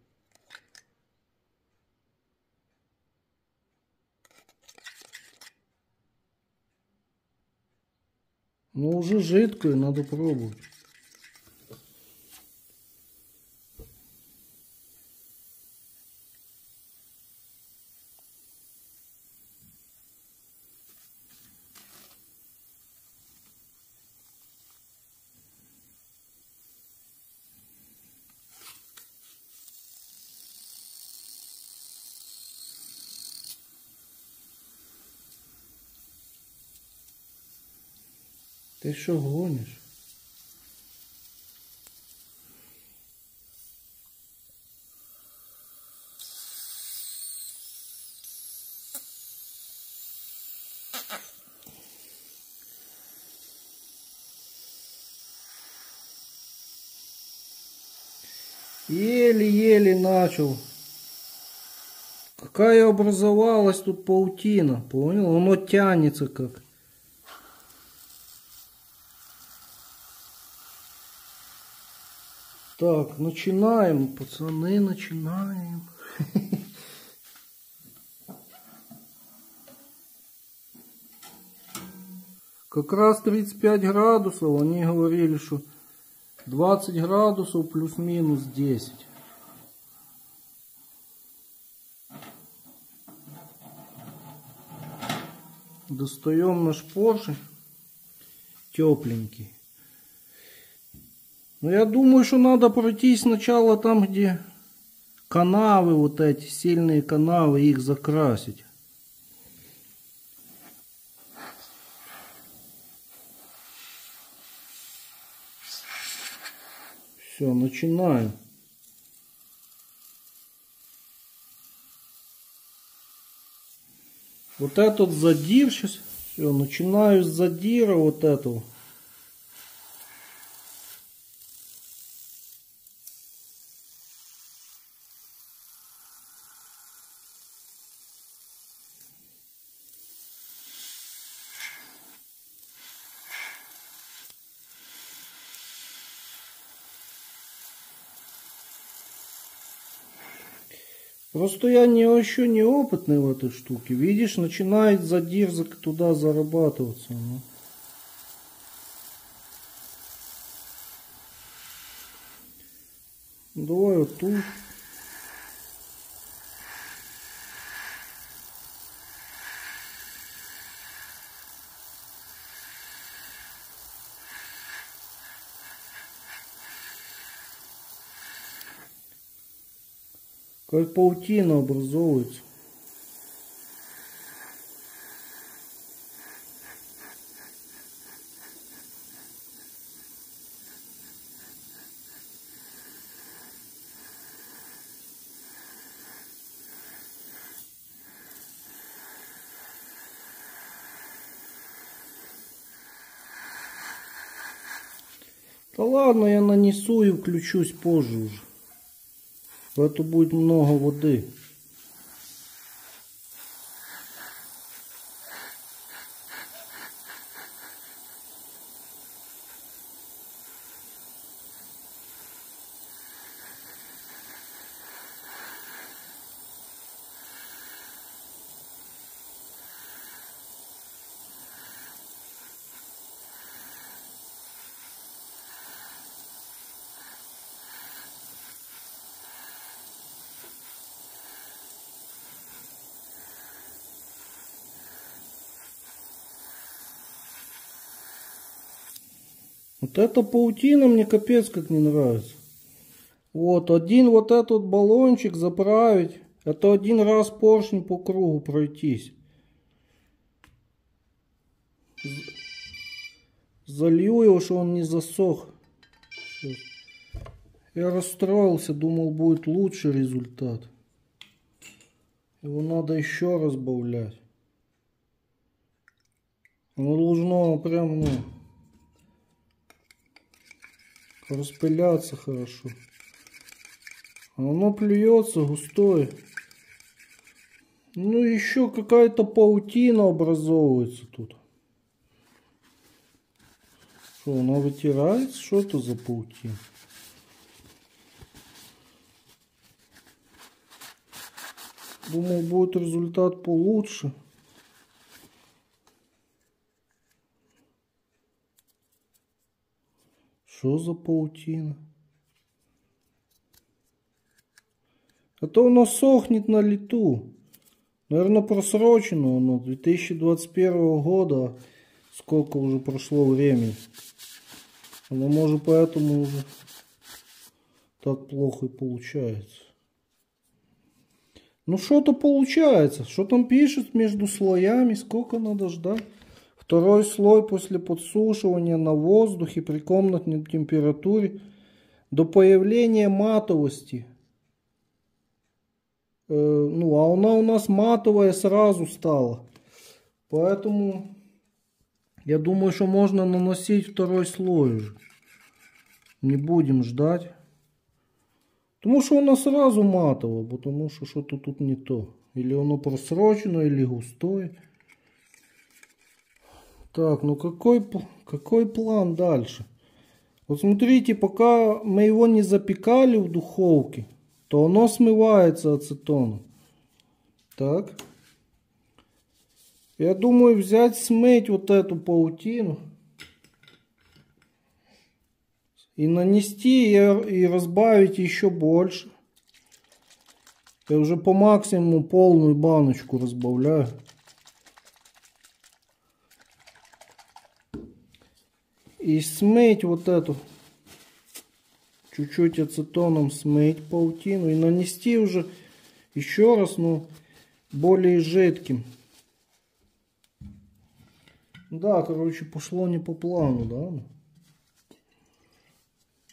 S1: Но уже жидкую, надо пробовать. Ты что гонишь? Еле-еле начал. Какая образовалась тут паутина, понял? Оно тянется как. Так, начинаем, пацаны, начинаем. Как раз 35 градусов, они говорили, что 20 градусов плюс-минус 10. Достаем наш поршень, тепленький. Но я думаю, что надо пройтись сначала там, где канавы, вот эти сильные канавы, их закрасить. Все, начинаем. Вот этот задир сейчас. Все, начинаю с задира вот этого. Просто я еще не опытный в этой штуке. Видишь, начинает задир туда зарабатываться. Ну. Давай вот тут. Как паутина образовывается. Да ладно, я нанесу и включусь позже уже. Это будет много воды. Вот эта паутина мне капец как не нравится. Вот, один вот этот баллончик заправить. Это один раз поршень по кругу пройтись. Залью его, что он не засох. Я расстроился, думал, будет лучший результат. Его надо еще разбавлять. Оно должно прям, ну, распыляться хорошо. А оно плюется густое. Ну, еще какая-то паутина образовывается тут. Что, она вытирается? Что это за паутина? Думал, будет результат получше. Что за паутина? Это оно сохнет на лету. Наверное, просрочено оно 2021 года. Сколько уже прошло времени. Оно может поэтому уже так плохо и получается. Ну что-то получается. Что там пишет между слоями? Сколько надо ждать? Второй слой после подсушивания на воздухе при комнатной температуре до появления матовости. Ну, а она у нас матовая сразу стала. Поэтому я думаю, что можно наносить второй слой уже. Не будем ждать. Потому что она сразу матовая. Потому что что-то тут не то. Или оно просрочено, или густое. Так, ну какой план дальше? Вот смотрите, пока мы его не запекали в духовке, то оно смывается ацетоном. Так. Я думаю взять, смыть вот эту паутину. И нанести и разбавить еще больше. Я уже по максимуму полную баночку разбавляю. И смыть вот эту. Чуть-чуть ацетоном смыть паутину. И нанести уже еще раз, но более жидким. Да, короче, пошло не по плану, да?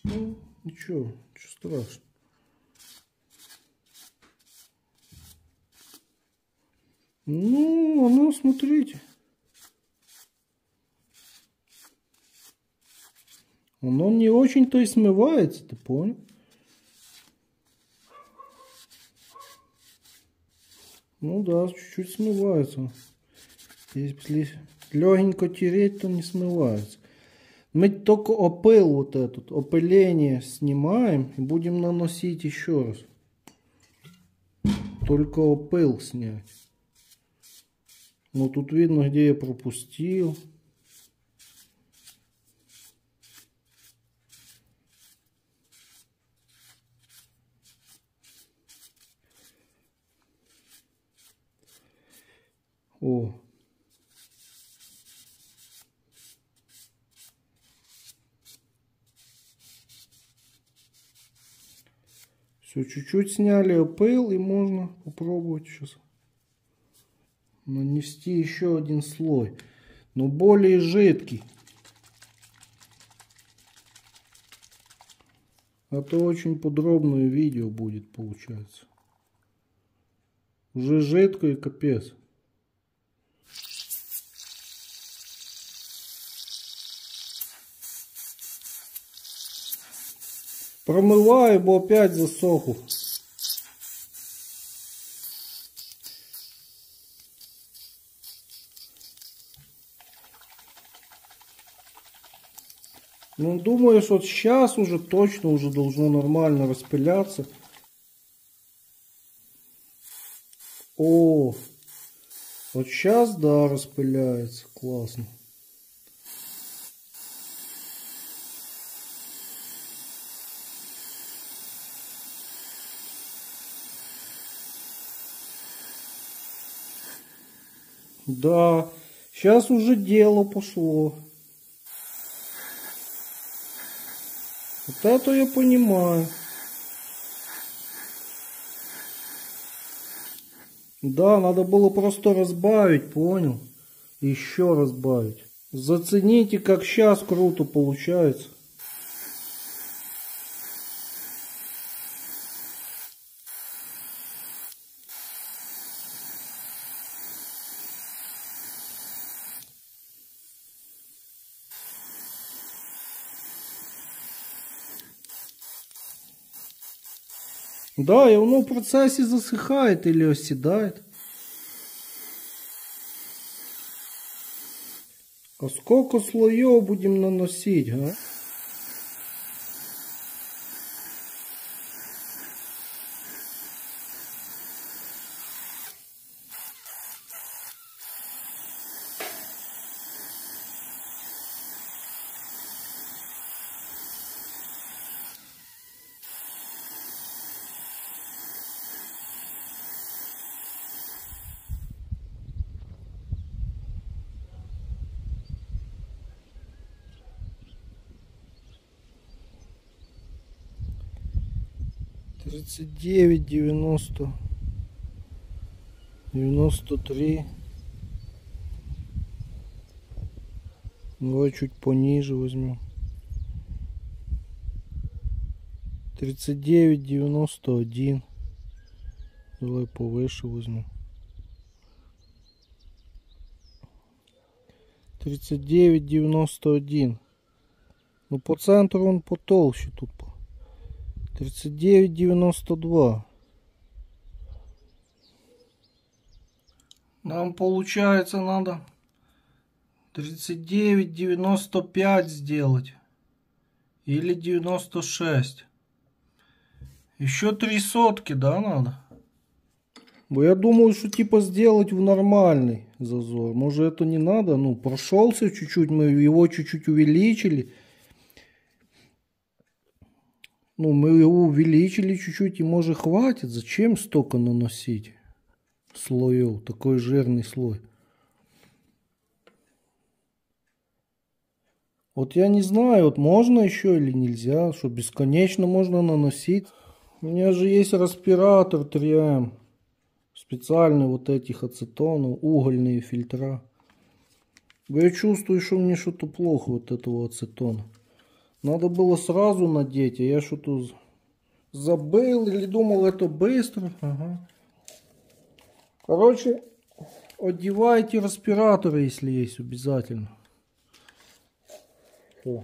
S1: Ну, ничего страшного. Ну, смотрите. Оно не очень-то и смывается, ты понял? Ну да, чуть-чуть смывается. Если легенько тереть, то не смывается. Мы только опыл вот этот, опыление снимаем и будем наносить еще раз. Только опыл снять. Вот тут видно, где я пропустил. О. Все, чуть-чуть сняли опыл, и можно попробовать сейчас нанести еще один слой, но более жидкий. Это очень подробное видео будет, получается. Уже жидко и капец. Промываю, бо опять засохло. Ну, думаю, что сейчас уже точно уже должно нормально распыляться. О, вот сейчас, да, распыляется. Классно. Да, сейчас уже дело пошло. Вот это я понимаю. Да, надо было просто разбавить, понял? Еще разбавить. Зацените, как сейчас круто получается. Да, и оно в процессе засыхает или оседает. А сколько слоев будем наносить, а? Тридцать девять, 90, 93. Давай чуть пониже возьмем. 39, 91. Давай повыше возьму. 39, 91. Ну по центру он потолще тут. 39, 92. Нам получается надо 39, 95 сделать. Или 96. Еще 3 сотки, да, надо? Я думаю, что типа сделать в нормальный зазор. Может это не надо? Ну, прошелся чуть-чуть, мы его чуть-чуть увеличили. Ну, мы его увеличили чуть-чуть, и может хватит. Зачем столько наносить слоев? Такой жирный слой. Вот я не знаю, вот можно еще или нельзя, что бесконечно можно наносить. У меня же есть респиратор 3М. Специальные вот этих ацетонов, угольные фильтра. Я чувствую, что мне что-то плохо вот этого ацетона. Надо было сразу надеть, а я что-то забыл или думал это быстро. Ага. Короче, одевайте респираторы, если есть, обязательно. О.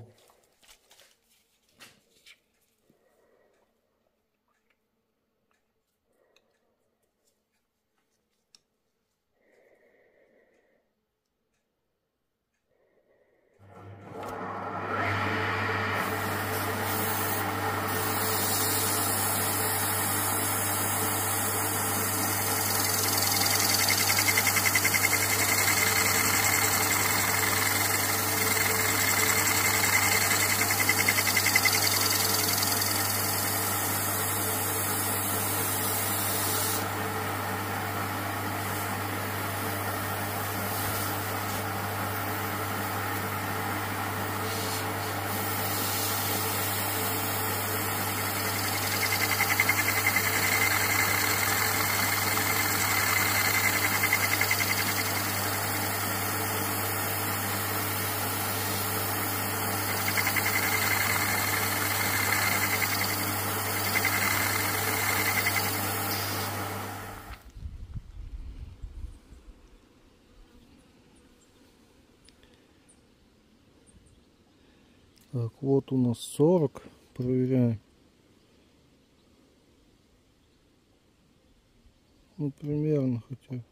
S1: Так, вот у нас 40. Проверяем. Ну, примерно хотя.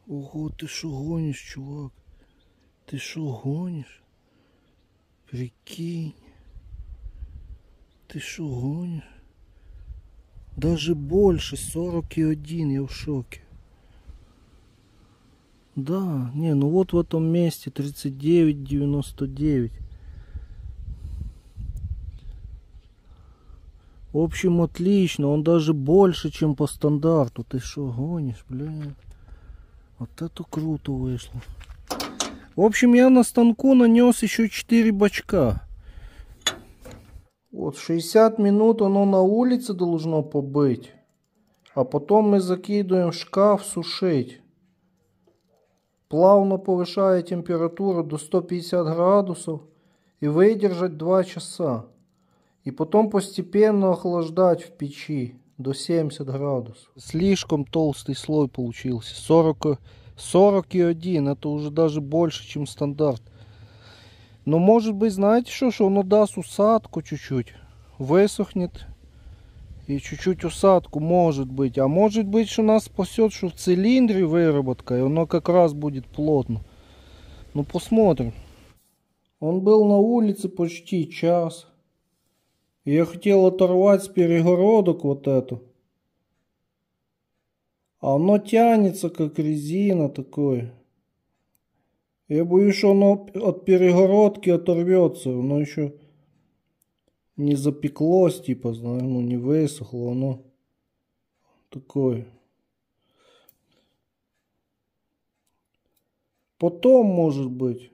S1: Ого, ты шо гонишь, чувак? Ты шо гонишь? Прикинь. Ты шо гонишь? Даже больше, 41, я в шоке. Да, не, ну вот в этом месте 39, 99. В общем, отлично, он даже больше, чем по стандарту. Ты что, гонишь, блин? Вот это круто вышло. В общем, я на станку нанес еще 4 бачка. Вот 60 минут оно на улице должно побыть. А потом мы закидываем в шкаф сушить. Плавно повышая температуру до 150 градусов и выдержать 2 часа. И потом постепенно охлаждать в печи до 70 градусов. Слишком толстый слой получился. 41. Это уже даже больше, чем стандарт. Но может быть, знаете что оно даст усадку чуть-чуть. высохнет. И чуть-чуть усадку может быть. А может быть, что нас спасет, что в цилиндре выработка, и оно как раз будет плотно. Ну, посмотрим. Он был на улице почти час. И я хотел оторвать с перегородок вот эту. А оно тянется, как резина такое. Я боюсь, что оно от перегородки оторвется. Оно еще не запеклось, типа, знаешь, ну не высохло. Оно такое. Потом, может быть,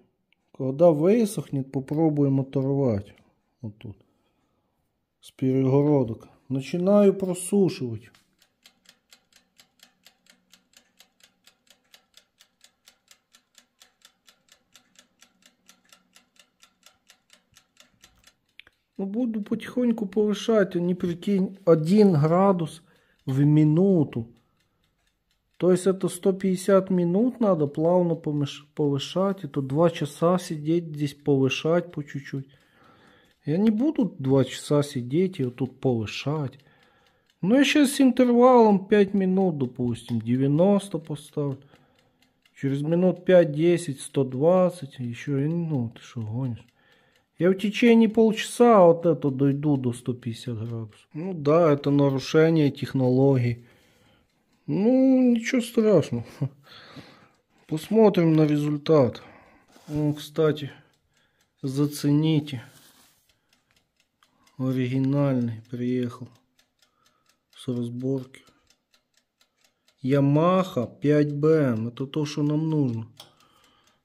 S1: когда высохнет, попробуем оторвать. Вот тут. С перегородок. Начинаю просушивать. Ну, буду потихоньку повышать, а не прикинь, 1 градус в минуту. То есть это 150 минут надо плавно повышать. Это 2 часа сидеть здесь, повышать по чуть-чуть. Я не буду 2 часа сидеть и вот тут повышать. Ну, я сейчас с интервалом 5 минут, допустим, 90 поставлю. Через минут 5-10, 120. Еще, ну, ты что, гонишь? Я в течение полчаса вот это дойду до 150 градусов. Ну да, это нарушение технологий. Ну, ничего страшного. Посмотрим на результат. Ну, кстати, зацените. Оригинальный приехал с разборки. Yamaha 5BM. Это то, что нам нужно.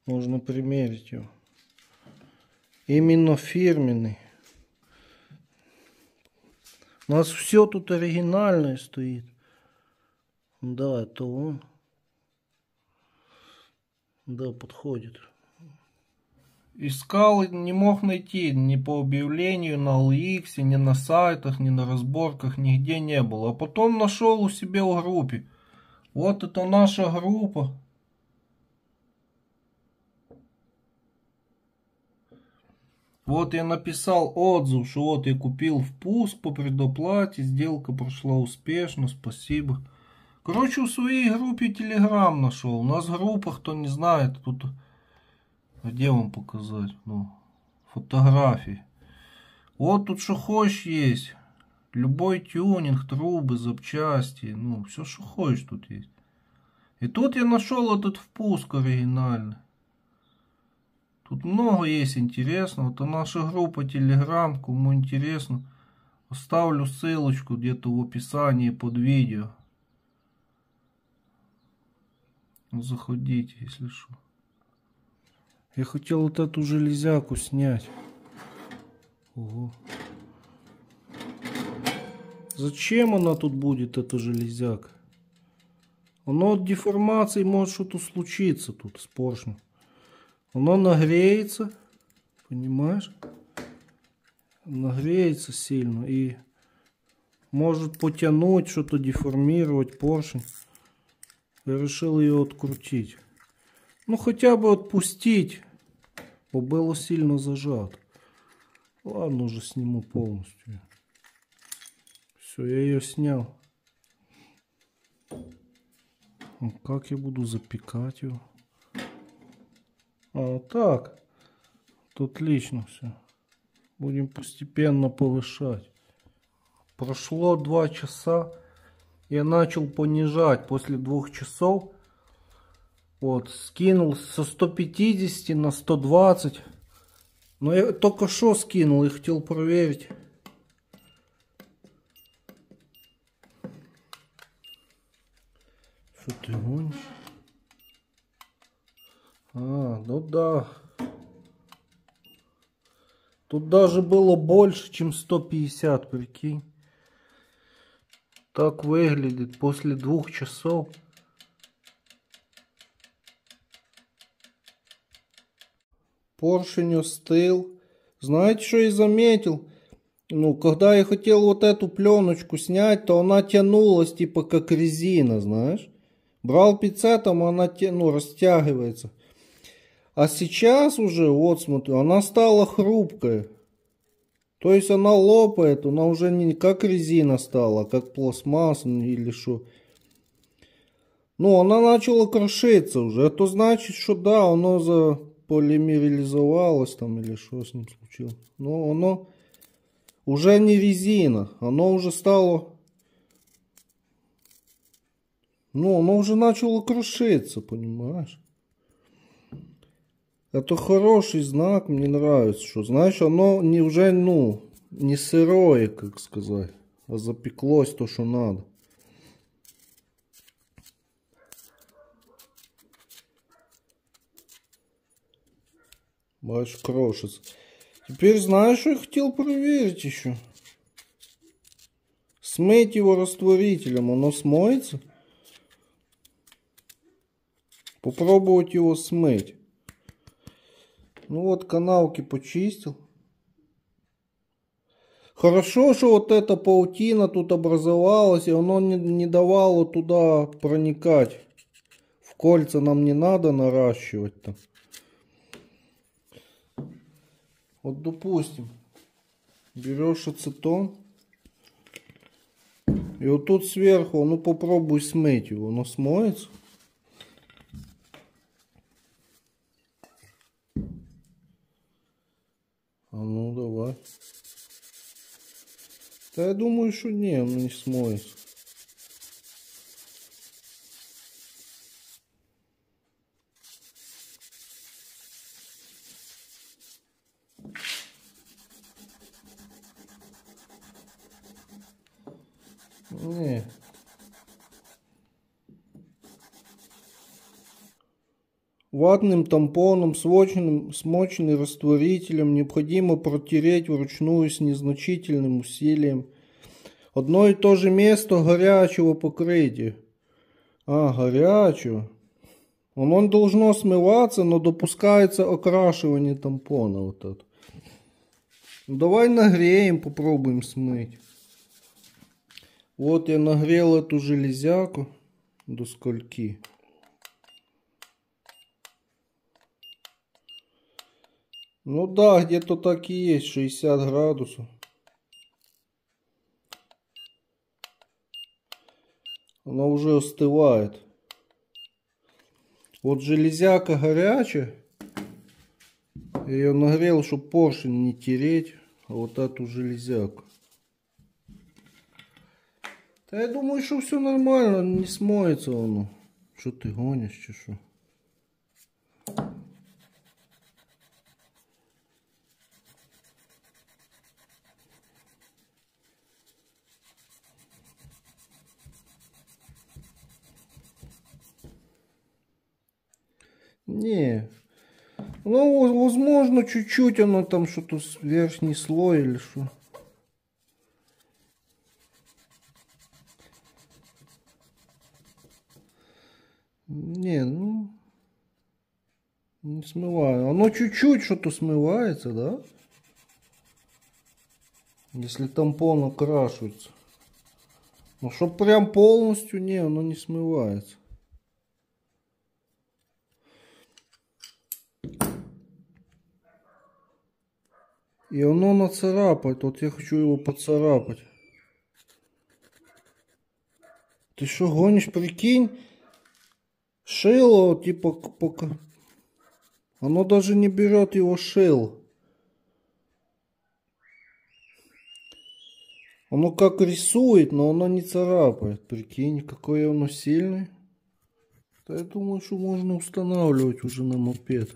S1: Можно примерить его. Именно фирменный. У нас все тут оригинальное стоит. Да, это он. Да, подходит. Искал, не мог найти ни по объявлению на OLX, ни на сайтах, ни на разборках, нигде не было. А потом нашел у себя в группе. Вот это наша группа. Вот я написал отзыв, что вот я купил впуск по предоплате, сделка прошла успешно, спасибо. Короче, в своей группе Telegram нашел. У нас группа, кто не знает, тут... Где вам показать? Ну, фотографии. Вот тут что хочешь есть. Любой тюнинг, трубы, запчасти. Ну, все, что хочешь тут есть. И тут я нашел этот впуск оригинальный. Тут много есть интересного. Это наша группа Telegram. Кому интересно, оставлю ссылочку где-то в описании под видео. Заходите, если что. Я хотел вот эту железяку снять. Ого. Зачем она тут будет, эта железяка? Оно от деформации может что-то случиться тут с поршнем. Оно нагреется, понимаешь? Нагреется сильно и может потянуть, что-то деформировать поршень. Я решил ее открутить. Ну хотя бы отпустить, бо было сильно зажато. Ладно, уже сниму полностью. Все, я ее снял. Как я буду запекать его? А, так. Тут отлично все. Будем постепенно повышать. Прошло 2 часа. Я начал понижать после 2 часов. Вот, скинул со 150 на 120. Но я только что скинул и хотел проверить. Что ты гонишь? А, ну да. Тут даже было больше, чем 150, прикинь. Так выглядит после 2 часов. Поршень остыл. Знаете, что я заметил? Ну, когда я хотел вот эту пленочку снять, то она тянулась, типа, как резина, знаешь. Брал пинцетом, она растягивается. А сейчас уже, вот смотрю, она стала хрупкая. То есть она лопает, она уже не как резина стала, а как пластмасса или что. Ну, она начала крошиться уже. Это значит, что да, оно заполимеризовалось там или что с ним случилось. Но оно уже не резина, оно уже стало... Ну, оно уже начало крошиться, понимаешь? Это хороший знак, мне нравится, что, знаешь, оно не уже, ну, не сырое, как сказать, а запеклось то, что надо. Бачишь, крошится. Теперь знаешь, что я хотел проверить еще? Смыть его растворителем, оно смоется? Попробовать его смыть. Ну вот, канавки почистил. Хорошо, что вот эта паутина тут образовалась, и оно не давало туда проникать. В кольца нам не надо наращивать-то. Вот, допустим, берешь ацетон. И вот тут сверху, ну попробуй смыть его, оно смоется. А ну давай. Да я думаю, что не, оно не смоется. Не. Ватным тампоном, смоченный растворителем, необходимо протереть вручную с незначительным усилием одно и то же место горячего покрытия. А, горячего. Оно должно смываться, но допускается окрашивание тампона. Вот это. Ну, давай нагреем, попробуем смыть. Вот я нагрел эту железяку до скольки. Ну да, где-то так и есть, 60 градусов. Она уже остывает. Вот железяка горячая. Я ее нагрел, чтобы поршень не тереть. А вот эту железяку. Да я думаю, что все нормально, не смоется оно. Что ты гонишь, че что? Не. Ну, возможно, чуть-чуть оно там что-то верхний слой или что. Не, ну, не смываю. Оно чуть-чуть что-то смывается, да? Если тампон окрашивается. Но чтоб прям полностью, не, оно не смывается. И оно нацарапает. Вот я хочу его поцарапать. Ты что гонишь, прикинь? Шило, типа, пока... Оно даже не берет его шило. Оно как рисует, но оно не царапает. Прикинь, какое оно сильное. Да я думаю, что можно устанавливать уже на мопед.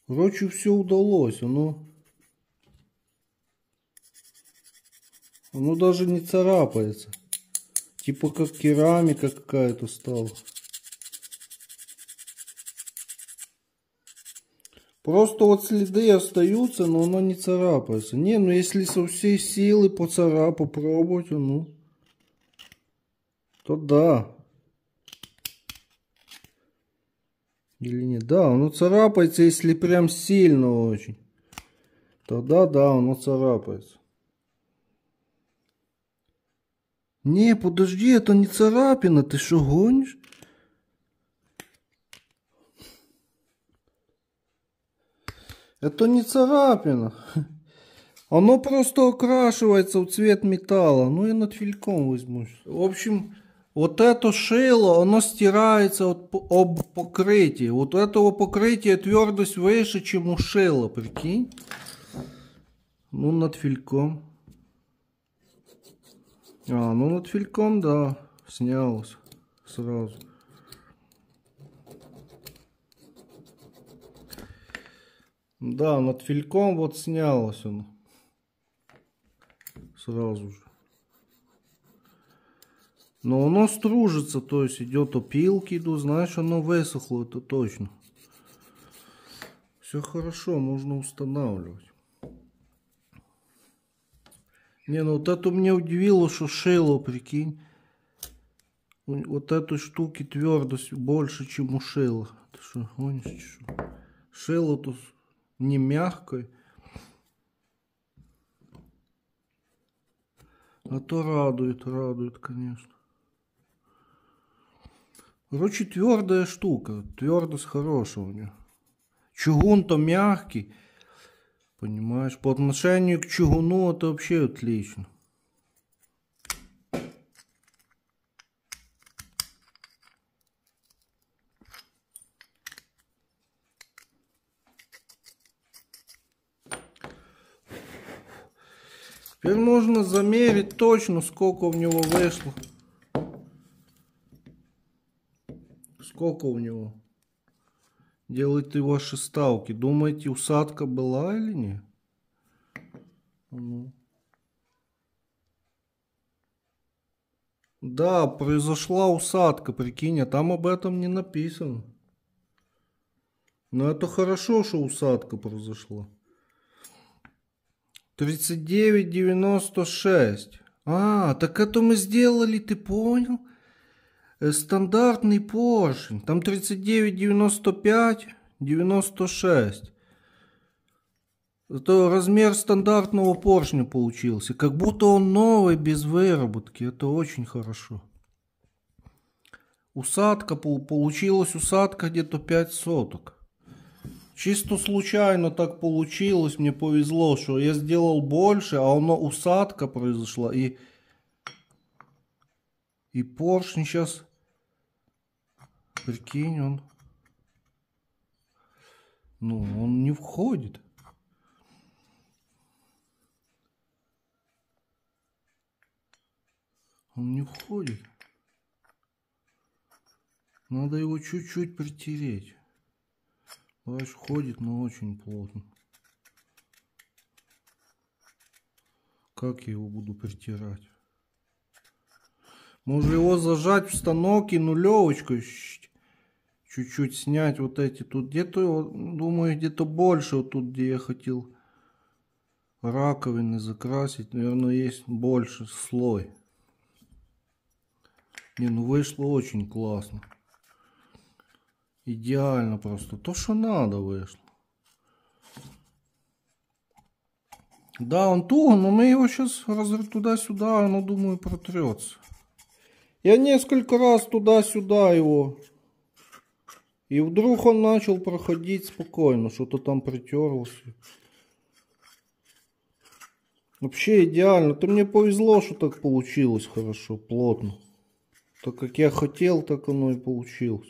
S1: Короче, все удалось. Оно даже не царапается. Типа как керамика какая-то стала. Просто вот следы остаются, но оно не царапается. Не, ну если со всей силы попробовать, ну, то да. Или нет? Да, оно царапается, если прям сильно очень. Тогда да, оно царапается. Не, подожди, это не царапина, ты что гонишь? Это не царапина. Оно просто окрашивается в цвет металла. Ну и над фильком возьму. В общем, вот это шило, оно стирается об покрытии. Вот у этого покрытия твердость выше, чем у шила, прикинь. Ну над фильком. Ну над фильком, да, снялось сразу. Да, над фильком вот снялось оно. Сразу же. Но оно стружится, то есть идет опилки, идут, знаешь, оно высохло, это точно. Все хорошо, можно устанавливать. Не, ну вот это мне удивило, что шило, прикинь. Вот этой штуки твердость больше, чем у шила. Ты что, гонишь, что? Шило тут не мягкое. А то радует, конечно. Короче, твердая штука. Твердость хорошая у нее. Чугун-то мягкий. Понимаешь? По отношению к чугуну это вообще отлично. Теперь можно замерить точно, сколько у него вышло. Сколько у него. Делайте ваши ставки. Думаете, усадка была или нет? Да, произошла усадка, прикинь, а там об этом не написано. Но это хорошо, что усадка произошла. 39,96. Так это мы сделали, ты понял? Стандартный поршень. Там 39,95, 96. Это размер стандартного поршня получился. Как будто он новый, без выработки. Это очень хорошо. Усадка, получилась усадка где-то 5 соток. Чисто случайно так получилось, мне повезло, что я сделал больше, а оно усадка произошла. И поршень сейчас, прикинь, он не входит. Он не входит. Надо его чуть-чуть притереть. Бачишь, входит, но очень плотно. Как я его буду притирать? Можно его зажать в станок и нулевочкой чуть-чуть снять вот эти. Тут где-то, думаю, где-то больше. Вот тут, где я хотел раковины закрасить, наверное, есть больше слой. Не, ну вышло очень классно. Идеально просто. То, что надо, вышло. Да, он туго, но мы его сейчас туда-сюда, оно, думаю, протрется. Я несколько раз туда-сюда его. И вдруг он начал проходить спокойно. Что-то там притерлось. Вообще идеально. То мне повезло, что так получилось хорошо, плотно. Так как я хотел, так оно и получилось.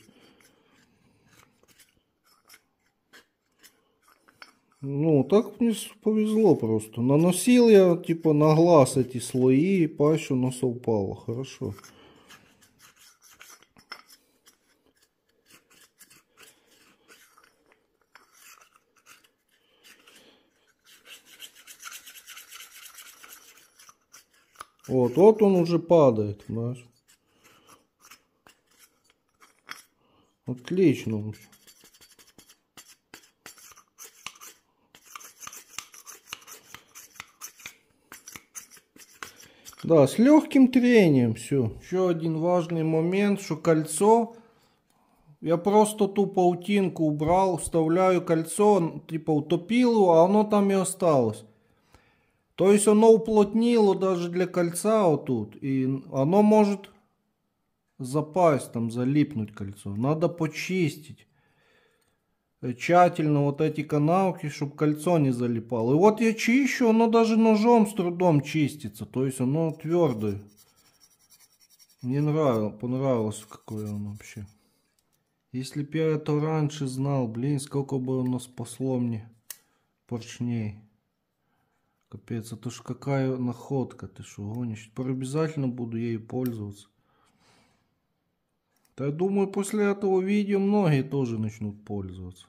S1: Ну, так мне повезло просто. Наносил я, типа, на глаз эти слои, и паще у нас упало. Хорошо. Вот он уже падает, знаешь. Отлично. Да, с легким трением все. Еще один важный момент, что кольцо, я просто ту паутинку убрал, вставляю кольцо, типа утопил его, а оно там и осталось. То есть оно уплотнило даже для кольца вот тут, и оно может запасть, там залипнуть кольцо. Надо почистить. тщательно вот эти канавки, чтобы кольцо не залипало. И вот я чищу, оно даже ножом с трудом чистится. То есть оно твердое. Мне понравилось, какое оно вообще. Если б я это раньше знал, блин, сколько бы оно спасло мне поршней. Капец, это ж какая находка, ты что гонишь? Теперь обязательно буду ею пользоваться. Да, я думаю, после этого видео многие тоже начнут пользоваться.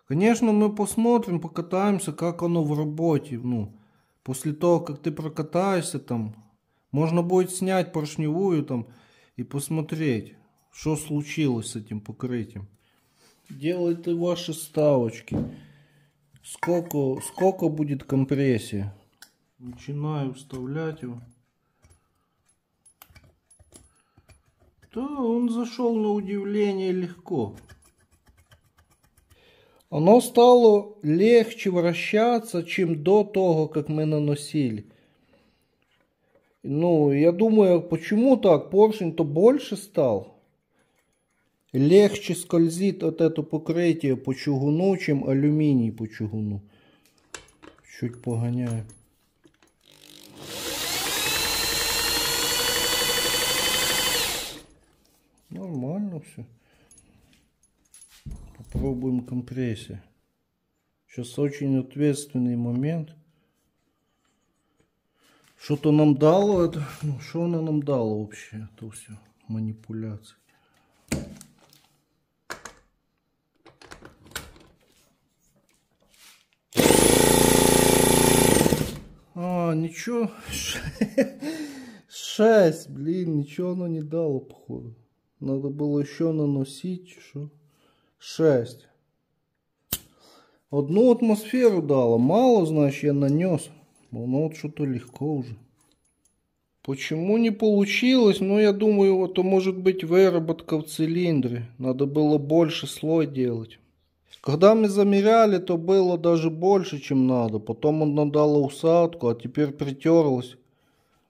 S1: Конечно, мы посмотрим, покатаемся, как оно в работе. Ну, после того, как ты прокатаешься там, можно будет снять поршневую там и посмотреть, что случилось с этим покрытием. Делайте ваши ставочки. Сколько будет компрессия. Начинаю вставлять его. Да, он зашел на удивление легко. Оно стало легче вращаться, чем до того, как мы наносили. Ну, я думаю, почему так? Поршень-то больше стал. Легче скользит от этого покрытия по чугуну, чем алюминий по чугуну. Чуть погоняю. Нормально все. Попробуем компрессию. Сейчас очень ответственный момент. Что-то нам дало это. Ну, что оно нам дало вообще? Это все манипуляции. А, ничего. 6, блин, ничего оно не дало, походу. Надо было еще наносить. Что? 6. Одну атмосферу дало. Мало, значит, я нанес. Но вот что-то легко уже. Почему не получилось? Ну, я думаю, это может быть выработка в цилиндре. Надо было больше слой делать. Когда мы замеряли, то было даже больше, чем надо. Потом он дало усадку, а теперь притерлось.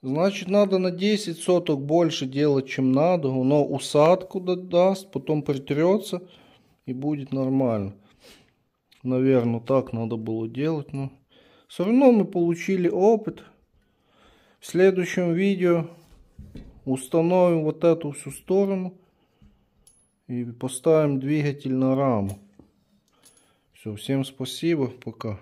S1: Значит, надо на 10 соток больше делать, чем надо. Оно усадку даст, потом притрется и будет нормально. Наверное, так надо было делать. Но все равно мы получили опыт. В следующем видео установим вот эту всю сторону и поставим двигатель на раму. Все, всем спасибо, пока.